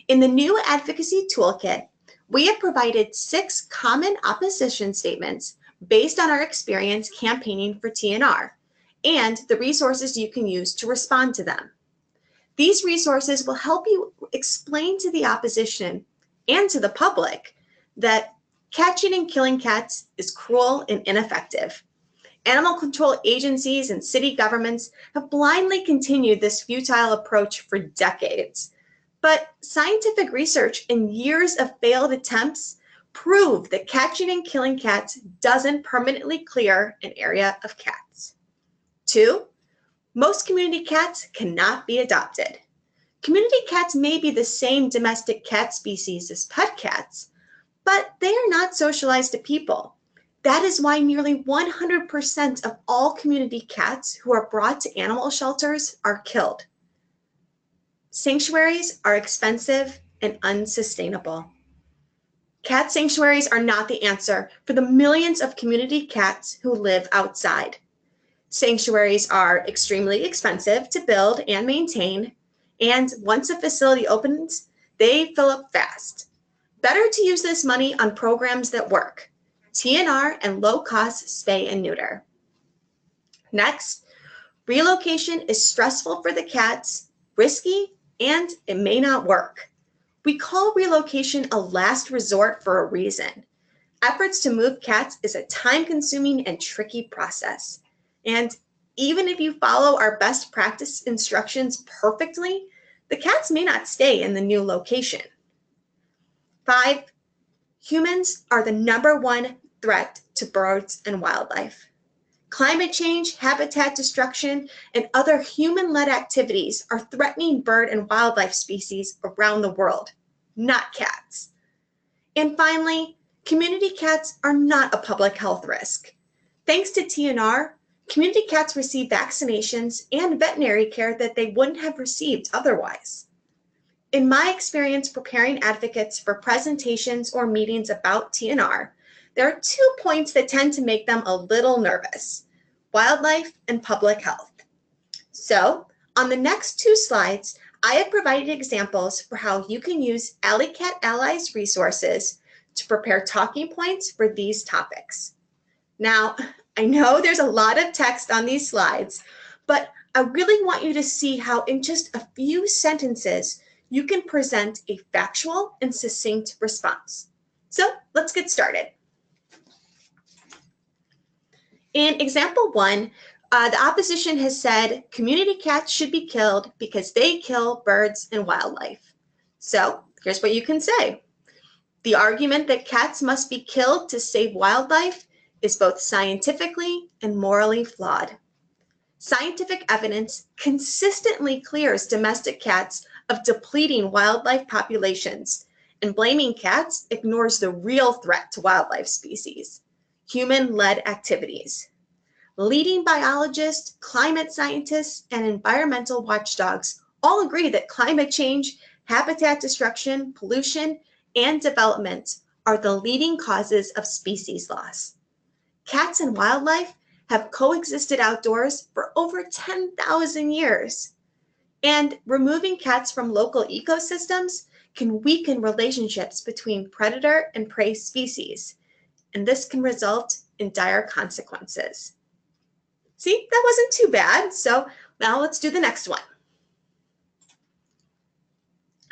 In the new advocacy toolkit, we have provided 6 common opposition statements based on our experience campaigning for TNR and the resources you can use to respond to them. These resources will help you explain to the opposition and to the public that catching and killing cats is cruel and ineffective. Animal control agencies and city governments have blindly continued this futile approach for decades. But scientific research and years of failed attempts prove that catching and killing cats doesn't permanently clear an area of cats. 2, most community cats cannot be adopted. Community cats may be the same domestic cat species as pet cats, but they are not socialized to people. That is why nearly 100% of all community cats who are brought to animal shelters are killed. Sanctuaries are expensive and unsustainable. Cat sanctuaries are not the answer for the millions of community cats who live outside. Sanctuaries are extremely expensive to build and maintain, and once a facility opens, they fill up fast. Better to use this money on programs that work, TNR and low-cost spay and neuter. Next, relocation is stressful for the cats, risky, and it may not work. We call relocation a last resort for a reason. Efforts to move cats is a time-consuming and tricky process. And even if you follow our best practice instructions perfectly, the cats may not stay in the new location. 5, humans are the #1 threat to birds and wildlife. Climate change, habitat destruction, and other human-led activities are threatening bird and wildlife species around the world, not cats. And finally, community cats are not a public health risk. Thanks to TNR, community cats receive vaccinations and veterinary care that they wouldn't have received otherwise. In my experience preparing advocates for presentations or meetings about TNR, there are 2 points that tend to make them a little nervous: wildlife and public health. So, on the next 2 slides, I have provided examples for how you can use Alley Cat Allies resources to prepare talking points for these topics. Now, I know there's a lot of text on these slides, but I really want you to see how in just a few sentences, you can present a factual and succinct response. So let's get started. In example 1, the opposition has said community cats should be killed because they kill birds and wildlife. So here's what you can say. The argument that cats must be killed to save wildlife is both scientifically and morally flawed. Scientific evidence consistently clears domestic cats of depleting wildlife populations, and blaming cats ignores the real threat to wildlife species: human-led activities. Leading biologists, climate scientists, and environmental watchdogs all agree that climate change, habitat destruction, pollution, and development are the leading causes of species loss. Cats and wildlife have coexisted outdoors for over 10,000 years. And removing cats from local ecosystems can weaken relationships between predator and prey species. and this can result in dire consequences. See, that wasn't too bad. So now let's do the next one.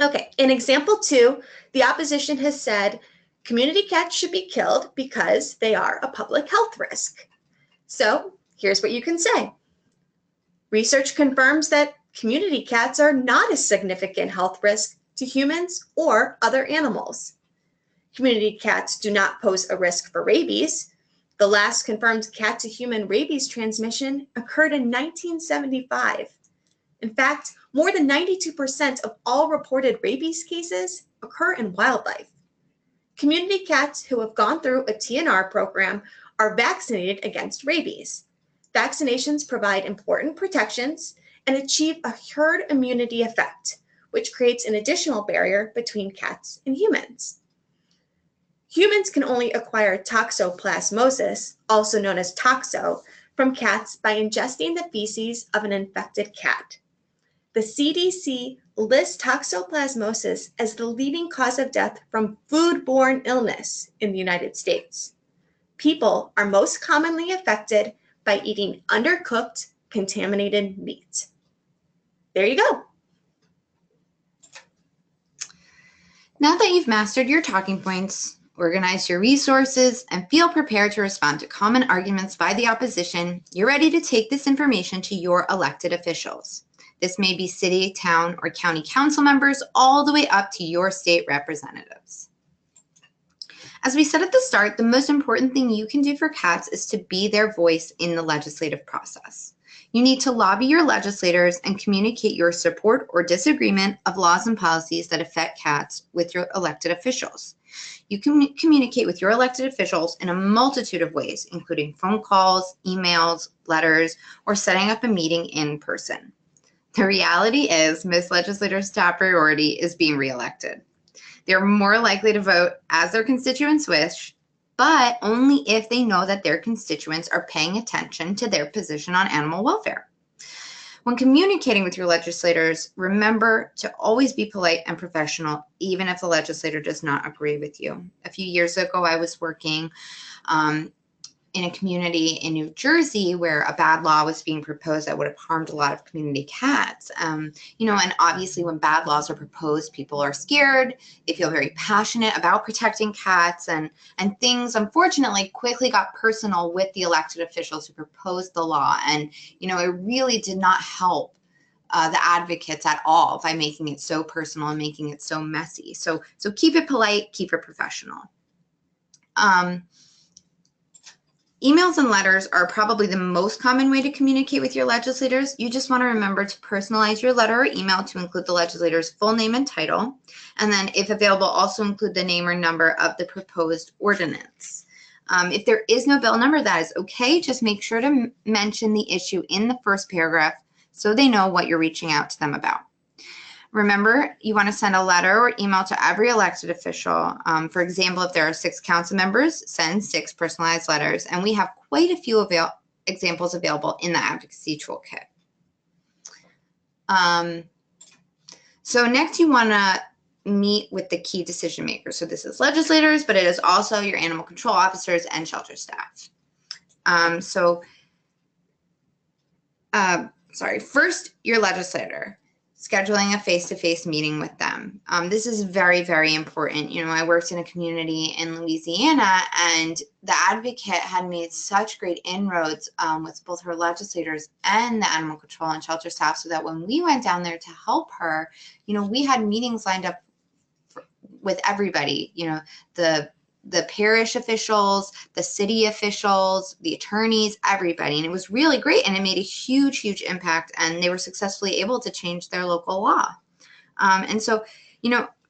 Okay, in example 2, the opposition has said community cats should be killed because they are a public health risk. So here's what you can say. Research confirms that community cats are not a significant health risk to humans or other animals. Community cats do not pose a risk for rabies. The last confirmed cat-to-human rabies transmission occurred in 1975. In fact, more than 92% of all reported rabies cases occur in wildlife. Community cats who have gone through a TNR program are vaccinated against rabies. Vaccinations provide important protections and achieve a herd immunity effect, which creates an additional barrier between cats and humans. Humans can only acquire toxoplasmosis, also known as toxo, from cats by ingesting the feces of an infected cat. The CDC lists toxoplasmosis as the leading cause of death from foodborne illness in the United States. People are most commonly affected by eating undercooked, contaminated meat. There you go. Now that you've mastered your talking points, organized your resources, and feel prepared to respond to common arguments by the opposition, you're ready to take this information to your elected officials. This may be city, town, or county council members, all the way up to your state representatives. As we said at the start, the most important thing you can do for cats is to be their voice in the legislative process. You need to lobby your legislators and communicate your support or disagreement of laws and policies that affect cats with your elected officials. You can communicate with your elected officials in a multitude of ways, including phone calls, emails, letters, or setting up a meeting in person. The reality is most legislators' top priority is being reelected. They're more likely to vote as their constituents wish, but only if they know that their constituents are paying attention to their position on animal welfare. When communicating with your legislators, remember to always be polite and professional, even if the legislator does not agree with you. A few years ago, I was working in a community in New Jersey where a bad law was being proposed that would have harmed a lot of community cats. And obviously when bad laws are proposed, people are scared. They feel very passionate about protecting cats, and things unfortunately quickly got personal with the elected officials who proposed the law. And, it really did not help the advocates at all by making it so personal and making it so messy. So keep it polite, keep it professional. Emails and letters are probably the most common way to communicate with your legislators. You just want to remember to personalize your letter or email to include the legislator's full name and title. And then, if available, also include the name or number of the proposed ordinance. If there is no bill number, that is okay. Just make sure to mention the issue in the first paragraph so they know what you're reaching out to them about. Remember, you want to send a letter or email to every elected official. For example, if there are 6 council members, send 6 personalized letters. And we have quite a few examples available in the advocacy toolkit. So next you want to meet with the key decision makers. So this is legislators, but it is also your animal control officers and shelter staff. First, your legislator. Scheduling a face-to-face meeting with them. This is very, very important. I worked in a community in Louisiana, and the advocate had made such great inroads with both her legislators and the animal control and shelter staff, so that when we went down there to help her, we had meetings lined up with everybody, the parish officials, the city officials, the attorneys, everybody. And it was really great. And it made a huge, huge impact. And they were successfully able to change their local law. And so,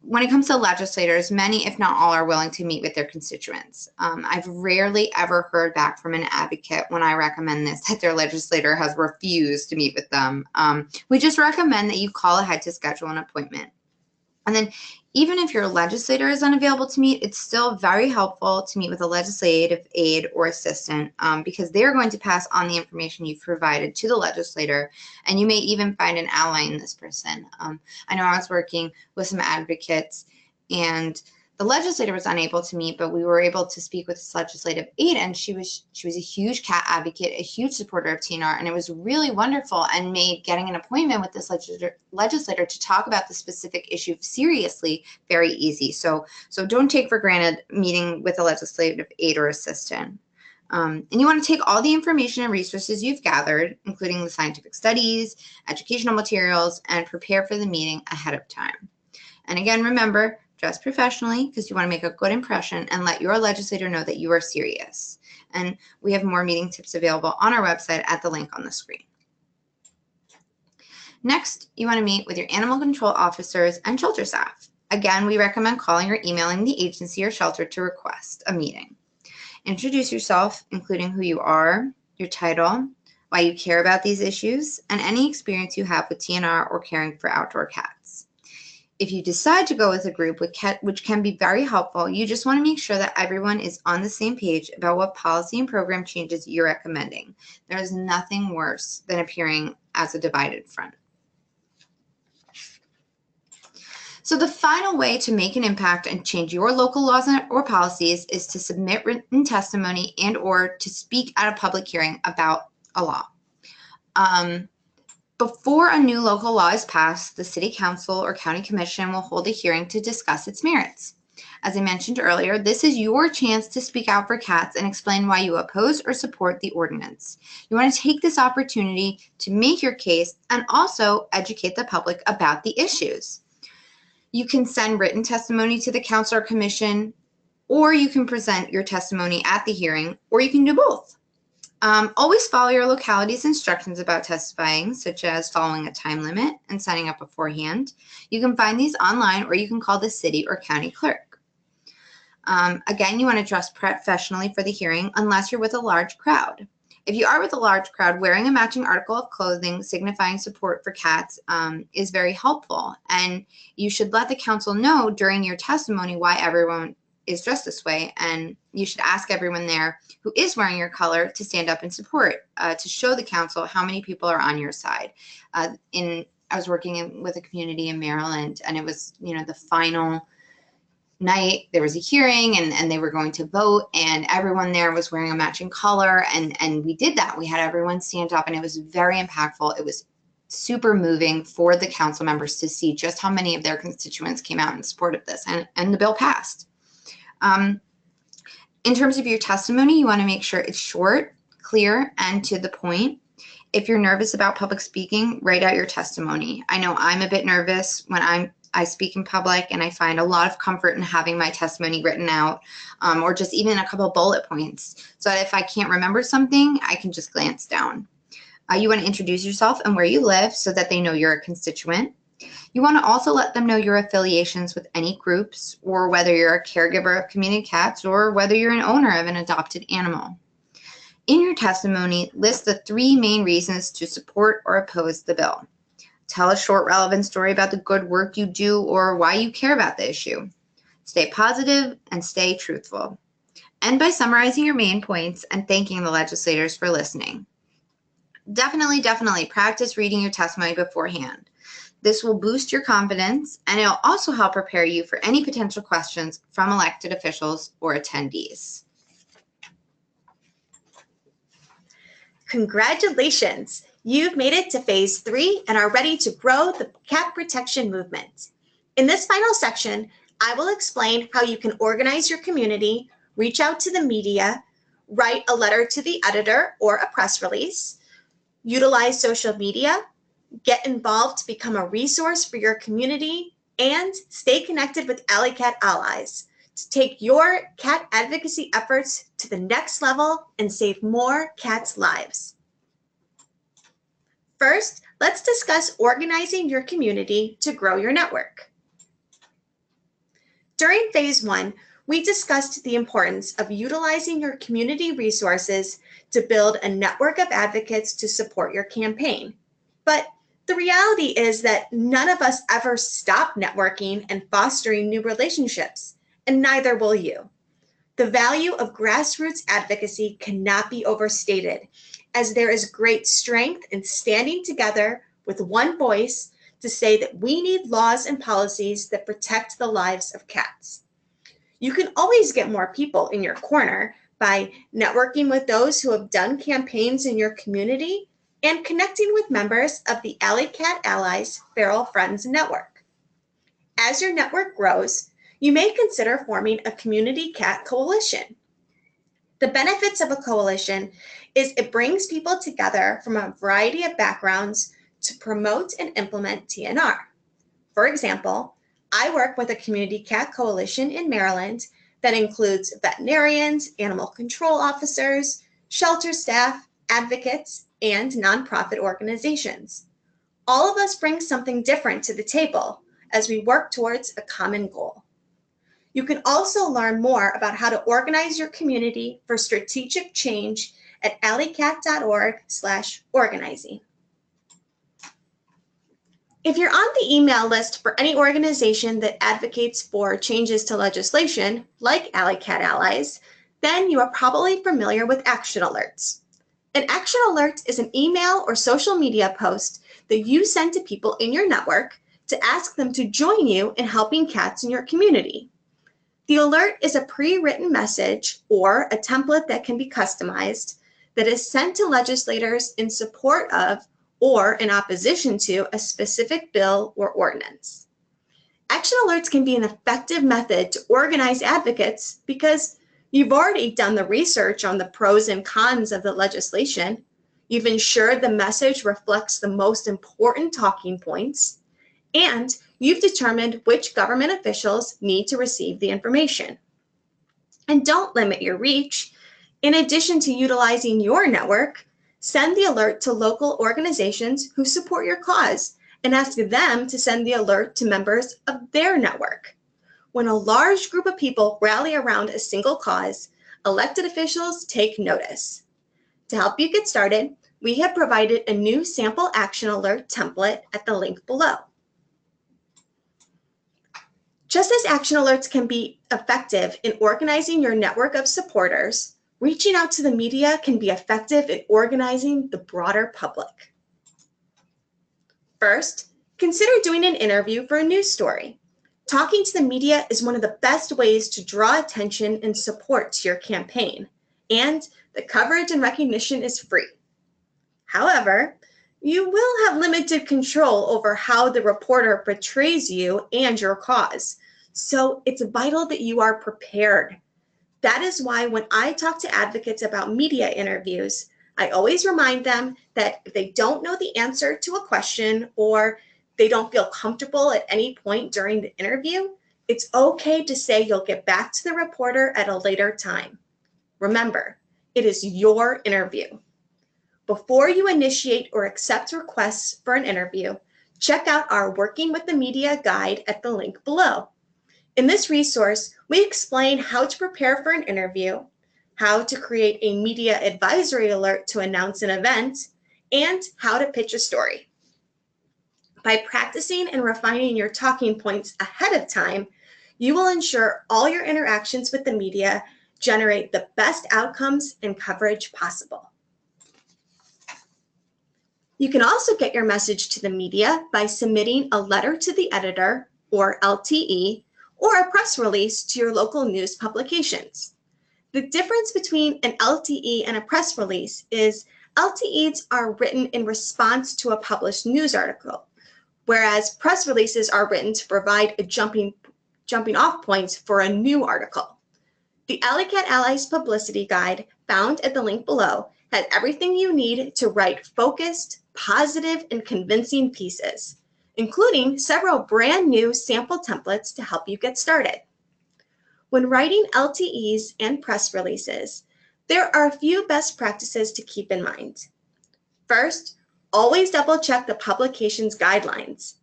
when it comes to legislators, many, if not all, are willing to meet with their constituents. I've rarely ever heard back from an advocate when I recommend this, that their legislator has refused to meet with them. We just recommend that you call ahead to schedule an appointment. And then even if your legislator is unavailable to meet, it's still very helpful to meet with a legislative aide or assistant because they're going to pass on the information you've provided to the legislator, and you may even find an ally in this person. I know I was working with some advocates, and the legislator was unable to meet, but we were able to speak with this legislative aide, and she was a huge cat advocate, a huge supporter of TNR, and it was really wonderful and made getting an appointment with this legislator to talk about the specific issue seriously very easy. So don't take for granted meeting with a legislative aide or assistant. And you want to take all the information and resources you've gathered, including the scientific studies, educational materials, and prepare for the meeting ahead of time. And again, remember, dress professionally because you want to make a good impression and let your legislator know that you are serious. And we have more meeting tips available on our website at the link on the screen. Next, you want to meet with your animal control officers and shelter staff. Again, we recommend calling or emailing the agency or shelter to request a meeting. Introduce yourself, including who you are, your title, why you care about these issues, and any experience you have with TNR or caring for outdoor cats. If you decide to go with a group, which can be very helpful, you just want to make sure that everyone is on the same page about what policy and program changes you're recommending. There is nothing worse than appearing as a divided front. So the final way to make an impact and change your local laws or policies is to submit written testimony and or to speak at a public hearing about a law. Before a new local law is passed, the City Council or County Commission will hold a hearing to discuss its merits. As I mentioned earlier, this is your chance to speak out for cats and explain why you oppose or support the ordinance. You want to take this opportunity to make your case and also educate the public about the issues. You can send written testimony to the Council or Commission, or you can present your testimony at the hearing, or you can do both. Always follow your locality's instructions about testifying, such as following a time limit and signing up beforehand. You can find these online, or you can call the city or county clerk. Again, you want to dress professionally for the hearing unless you're with a large crowd. If you are with a large crowd, wearing a matching article of clothing signifying support for cats is very helpful. And you should let the council know during your testimony why everyone is dressed this way, and you should ask everyone there who is wearing your color to stand up in support to show the council how many people are on your side. I was working with a community in Maryland, and it was, the final night. There was a hearing, and they were going to vote, and everyone there was wearing a matching color, and we did that. We had everyone stand up, and it was very impactful. It was super moving for the council members to see just how many of their constituents came out in support of this, and the bill passed. In terms of your testimony, you want to make sure it's short, clear, and to the point. If you're nervous about public speaking, write out your testimony. I know I'm a bit nervous when I speak in public, and I find a lot of comfort in having my testimony written out, or just even a couple bullet points, so that if I can't remember something, I can just glance down. You want to introduce yourself and where you live so that they know you're a constituent. You want to also let them know your affiliations with any groups, or whether you're a caregiver of community cats, or whether you're an owner of an adopted animal. In your testimony, list the 3 main reasons to support or oppose the bill. Tell a short, relevant story about the good work you do or why you care about the issue. Stay positive and stay truthful. End by summarizing your main points and thanking the legislators for listening. Definitely practice reading your testimony beforehand. This will boost your confidence, and it'll also help prepare you for any potential questions from elected officials or attendees. Congratulations! You've made it to phase 3 and are ready to grow the cat protection movement. In this final section, I will explain how you can organize your community, reach out to the media, write a letter to the editor or a press release, utilize social media, get involved to become a resource for your community, and stay connected with Alley Cat Allies to take your cat advocacy efforts to the next level and save more cats' lives. First, let's discuss organizing your community to grow your network. During phase 1, we discussed the importance of utilizing your community resources to build a network of advocates to support your campaign. But the reality is that none of us ever stop networking and fostering new relationships, and neither will you. The value of grassroots advocacy cannot be overstated, as there is great strength in standing together with one voice to say that we need laws and policies that protect the lives of cats. You can always get more people in your corner by networking with those who have done campaigns in your community and connecting with members of the Alley Cat Allies Feral Friends Network. As your network grows, you may consider forming a community cat coalition. The benefits of a coalition is it brings people together from a variety of backgrounds to promote and implement TNR. For example, I work with a community cat coalition in Maryland that includes veterinarians, animal control officers, shelter staff, advocates, and nonprofit organizations. All of us bring something different to the table as we work towards a common goal. You can also learn more about how to organize your community for strategic change at alleycat.org/organizing. If you're on the email list for any organization that advocates for changes to legislation, like Alley Cat Allies, then you are probably familiar with action alerts. An action alert is an email or social media post that you send to people in your network to ask them to join you in helping cats in your community. The alert is a pre-written message or a template that can be customized that is sent to legislators in support of or in opposition to a specific bill or ordinance. Action alerts can be an effective method to organize advocates because you've already done the research on the pros and cons of the legislation. You've ensured the message reflects the most important talking points, and you've determined which government officials need to receive the information. And don't limit your reach. In addition to utilizing your network, send the alert to local organizations who support your cause and ask them to send the alert to members of their network. When a large group of people rally around a single cause, elected officials take notice. To help you get started, we have provided a new sample action alert template at the link below. Just as action alerts can be effective in organizing your network of supporters, reaching out to the media can be effective in organizing the broader public. First, consider doing an interview for a news story. Talking to the media is one of the best ways to draw attention and support to your campaign, and the coverage and recognition is free. However, you will have limited control over how the reporter portrays you and your cause, so it's vital that you are prepared. That is why when I talk to advocates about media interviews, I always remind them that if they don't know the answer to a question or they don't feel comfortable at any point during the interview, it's okay to say you'll get back to the reporter at a later time. Remember, it is your interview. Before you initiate or accept requests for an interview, check out our Working with the Media guide at the link below. In this resource, we explain how to prepare for an interview, how to create a media advisory alert to announce an event, and how to pitch a story. By practicing and refining your talking points ahead of time, you will ensure all your interactions with the media generate the best outcomes and coverage possible. You can also get your message to the media by submitting a letter to the editor, or LTE, or a press release to your local news publications. The difference between an LTE and a press release is LTEs are written in response to a published news article, whereas press releases are written to provide a jumping off points for a new article. The Alley Cat Allies publicity guide found at the link below has everything you need to write focused, positive, and convincing pieces, including several brand new sample templates to help you get started. When writing LTEs and press releases, there are a few best practices to keep in mind. First, always double check the publication's guidelines.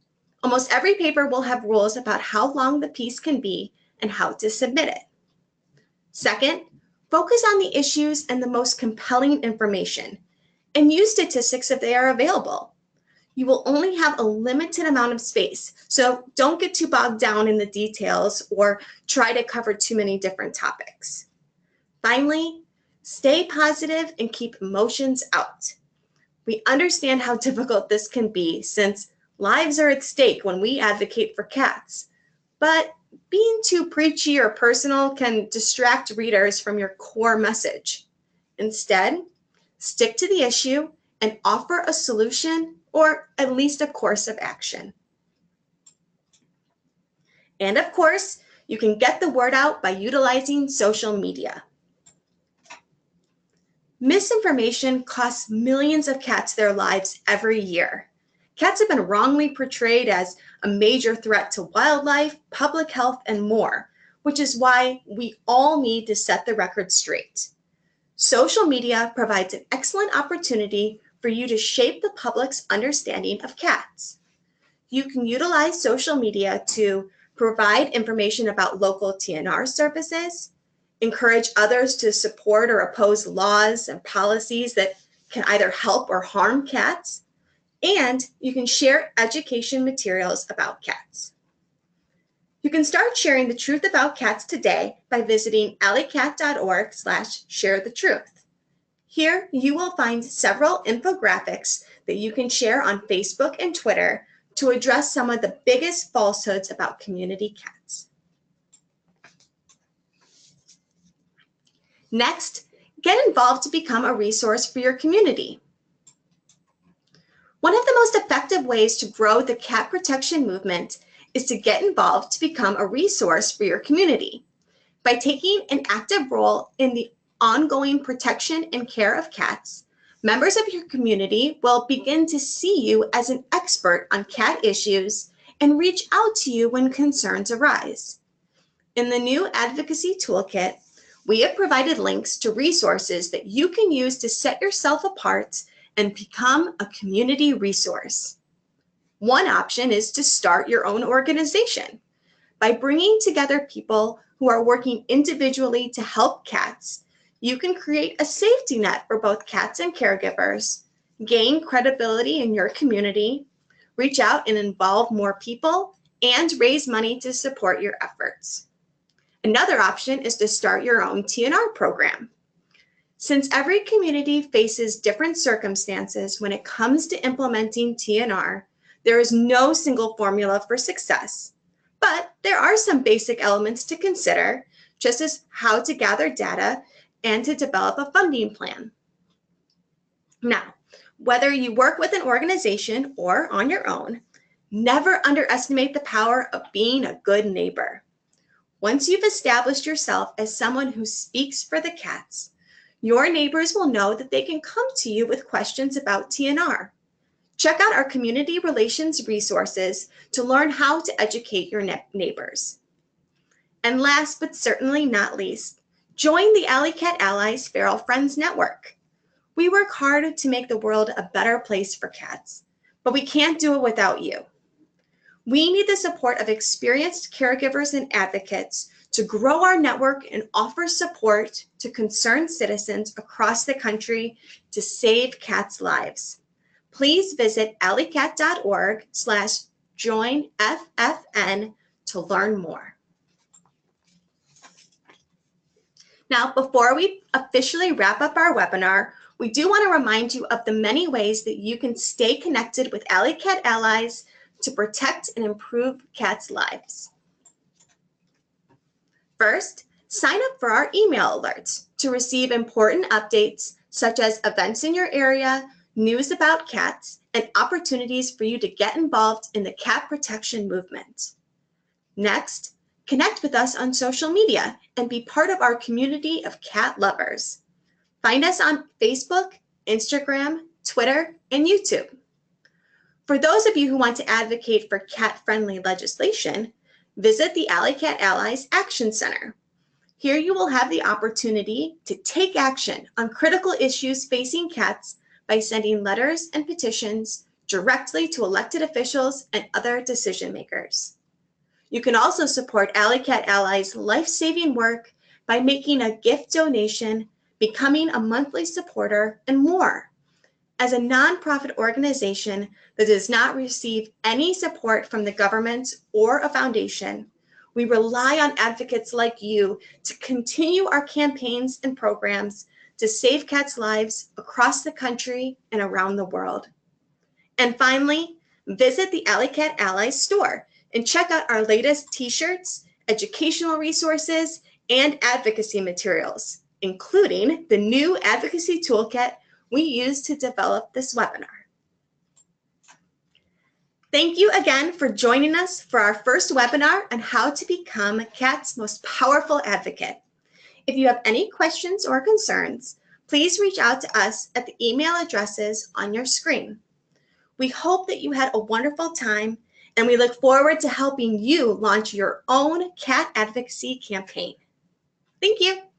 Almost every paper will have rules about how long the piece can be and how to submit it. Second, focus on the issues and the most compelling information, and use statistics if they are available. You will only have a limited amount of space, so don't get too bogged down in the details or try to cover too many different topics. Finally, stay positive and keep emotions out. We understand how difficult this can be since lives are at stake when we advocate for cats, but being too preachy or personal can distract readers from your core message. Instead, stick to the issue and offer a solution or at least a course of action. And of course, you can get the word out by utilizing social media. Misinformation costs millions of cats their lives every year. Cats have been wrongly portrayed as a major threat to wildlife, public health, and more, which is why we all need to set the record straight. Social media provides an excellent opportunity for you to shape the public's understanding of cats. You can utilize social media to provide information about local TNR services, encourage others to support or oppose laws and policies that can either help or harm cats, and you can share education materials about cats. You can start sharing the truth about cats today by visiting alleycat.org/sharethetruth. Here you will find several infographics that you can share on Facebook and Twitter to address some of the biggest falsehoods about community cats. Next, get involved to become a resource for your community. One of the most effective ways to grow the cat protection movement is to get involved to become a resource for your community. By taking an active role in the ongoing protection and care of cats, members of your community will begin to see you as an expert on cat issues and reach out to you when concerns arise. In the new advocacy toolkit, we have provided links to resources that you can use to set yourself apart and become a community resource. One option is to start your own organization. By bringing together people who are working individually to help cats, you can create a safety net for both cats and caregivers, gain credibility in your community, reach out and involve more people, and raise money to support your efforts. Another option is to start your own TNR program. Since every community faces different circumstances when it comes to implementing TNR, there is no single formula for success, but there are some basic elements to consider, just as how to gather data and to develop a funding plan. Now, whether you work with an organization or on your own, never underestimate the power of being a good neighbor. Once you've established yourself as someone who speaks for the cats, your neighbors will know that they can come to you with questions about TNR. Check out our community relations resources to learn how to educate your neighbors. And last but certainly not least, join the Alley Cat Allies Feral Friends Network. We work hard to make the world a better place for cats, but we can't do it without you. We need the support of experienced caregivers and advocates to grow our network and offer support to concerned citizens across the country to save cats' lives. Please visit alleycat.org/joinffn to learn more. Now, before we officially wrap up our webinar, we do want to remind you of the many ways that you can stay connected with Alley Cat Allies to protect and improve cats' lives. First, sign up for our email alerts to receive important updates such as events in your area, news about cats, and opportunities for you to get involved in the cat protection movement. Next, connect with us on social media and be part of our community of cat lovers. Find us on Facebook, Instagram, Twitter, and YouTube. For those of you who want to advocate for cat-friendly legislation, visit the Alley Cat Allies Action Center. Here you will have the opportunity to take action on critical issues facing cats by sending letters and petitions directly to elected officials and other decision makers. You can also support Alley Cat Allies' life-saving work by making a gift donation, becoming a monthly supporter, and more. As a nonprofit organization that does not receive any support from the government or a foundation, we rely on advocates like you to continue our campaigns and programs to save cats' lives across the country and around the world. And finally, visit the Alley Cat Allies store and check out our latest t-shirts educational resources, and advocacy materials, including the new advocacy toolkit we used to develop this webinar. Thank you again for joining us for our first webinar on how to become CAT's most powerful advocate. If you have any questions or concerns, please reach out to us at the email addresses on your screen. We hope that you had a wonderful time, and we look forward to helping you launch your own CAT advocacy campaign. Thank you.